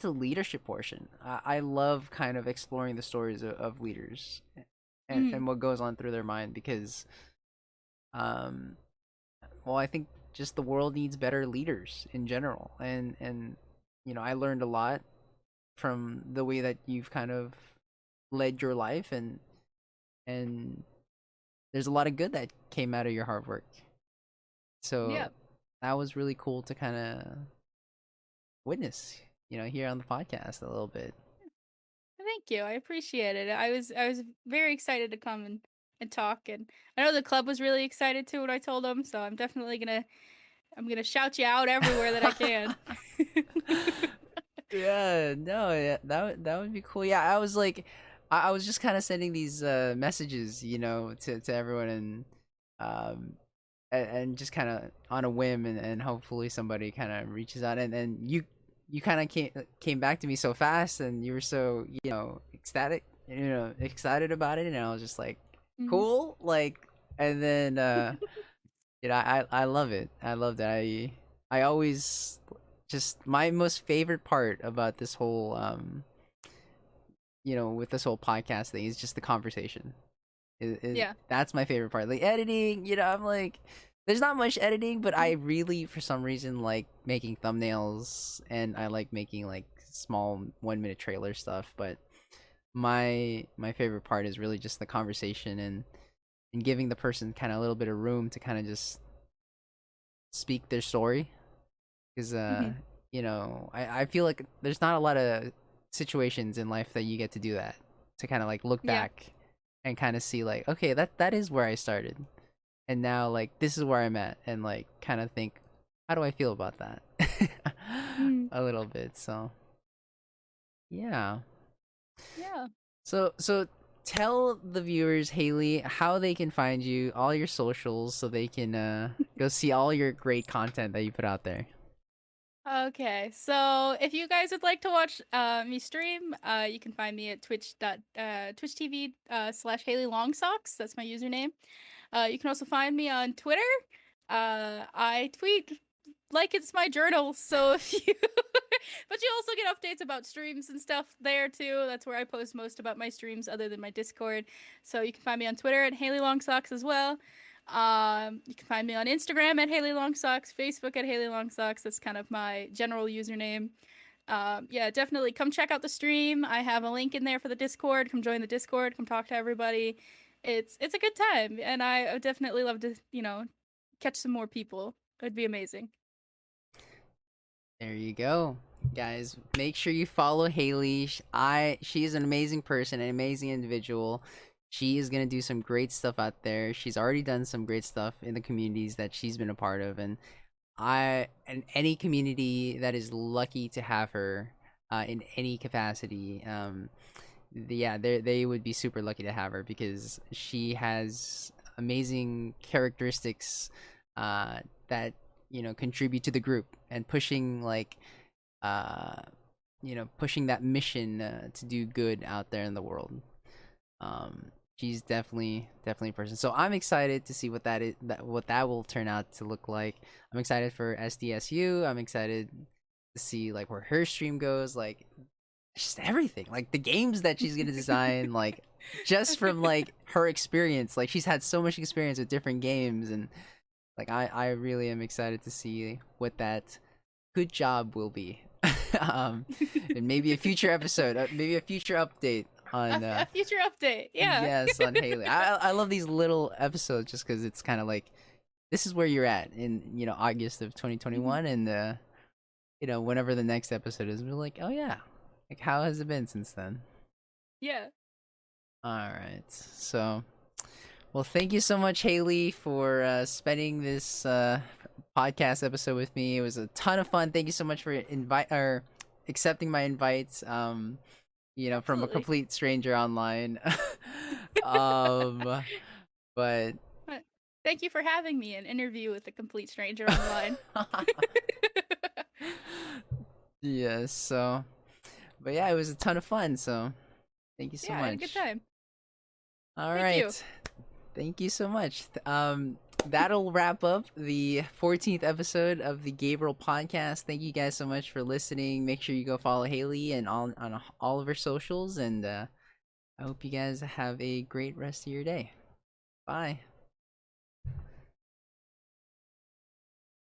leadership portion. I love kind of exploring the stories of leaders, Mm. and what goes on through their mind, because um well, I think just the world needs better leaders in general, and I learned a lot from the way that you've kind of led your life, and there's a lot of good that came out of your hard work. So Yep. that was really cool to kind of witness, here on the podcast a little bit. Thank you. I appreciate it. I was very excited to come and talk, and I know the club was really excited too when I told them, so I'm gonna shout you out everywhere that I can. Yeah, no, yeah, that would be cool. Yeah, I was like, I was just kind of sending these messages, to everyone, um, and just kind of on a whim, and hopefully somebody kind of reaches out, and then you kind of came back to me so fast, and you were so ecstatic, excited about it, and I was just like, Mhm. cool, like, and then I love it. I love that. I always just my most favorite part about this whole with this whole podcast thing is just the conversation. Yeah. That's my favorite part. Like editing, I'm like, there's not much editing, but I really, for some reason, like making thumbnails, and I like making like small 1 minute trailer stuff. But my favorite part is really just the conversation, and giving the person kind of a little bit of room to kind of just speak their story, because Mhm. I feel like there's not a lot of situations in life that you get to do that, to kind of like look Yeah. back and kind of see like, okay, that is where I started, and now like this is where I'm at, and like kind of think, how do I feel about that? Mm. A little bit. So yeah. Yeah. So tell the viewers, Hayley, how they can find you, all your socials, so they can go see all your great content that you put out there. Okay, so if you guys would like to watch me stream, you can find me at Twitch TV /Hayley Longsocks. That's my username. You can also find me on Twitter. I tweet like it's my journal, so if you but you also get updates about streams and stuff there too. That's where I post most about my streams other than my Discord. So you can find me on Twitter at Hayley Longsocks as well. You can find me on Instagram at Hayley Longsocks, Facebook at Hayley Longsocks. That's kind of my general username. Yeah, definitely come check out the stream. I have a link in there for the Discord. Come join the Discord. Come talk to everybody. It's a good time, and I would definitely love to catch some more people. It'd be amazing. There you go, guys. Make sure you follow Hayley. She is an amazing person, an amazing individual. She is gonna do some great stuff out there. She's already done some great stuff in the communities that she's been a part of, and any community that is lucky to have her in any capacity. Yeah, they would be super lucky to have her, because she has amazing characteristics that contribute to the group, and pushing like uh pushing that mission to do good out there in the world. She's definitely a person. So I'm excited to see what that is, what that will turn out to look like. I'm excited for SDSU. I'm excited to see like where her stream goes, like just everything, like the games that she's gonna design, like just from like her experience. Like she's had so much experience with different games, and like I really am excited to see what that good job will be. um, and maybe a future episode, maybe a future update on A future update. Yeah. yes, on Hayley. I love these little episodes just because it's kind of like this is where you're at in August of Mhm. 2021, and whenever the next episode is, we're like, oh yeah, like how has it been since then? Yeah. All right, so well, thank you so much, Hayley, for spending this podcast episode with me. It was a ton of fun. Thank you so much for accepting my invites. From a Absolutely. complete stranger online. um, but Thank you for having me an interview with a complete stranger online. yes, so, but yeah, it was a ton of fun. So, thank you so Yeah, I had a good much. time. All Thank you. right, thank you so much. That'll wrap up the 14th episode of the Gabriel podcast. Thank you guys so much for listening. Make sure you go follow Hayley and on all of her socials, and I hope you guys have a great rest of your day. Bye.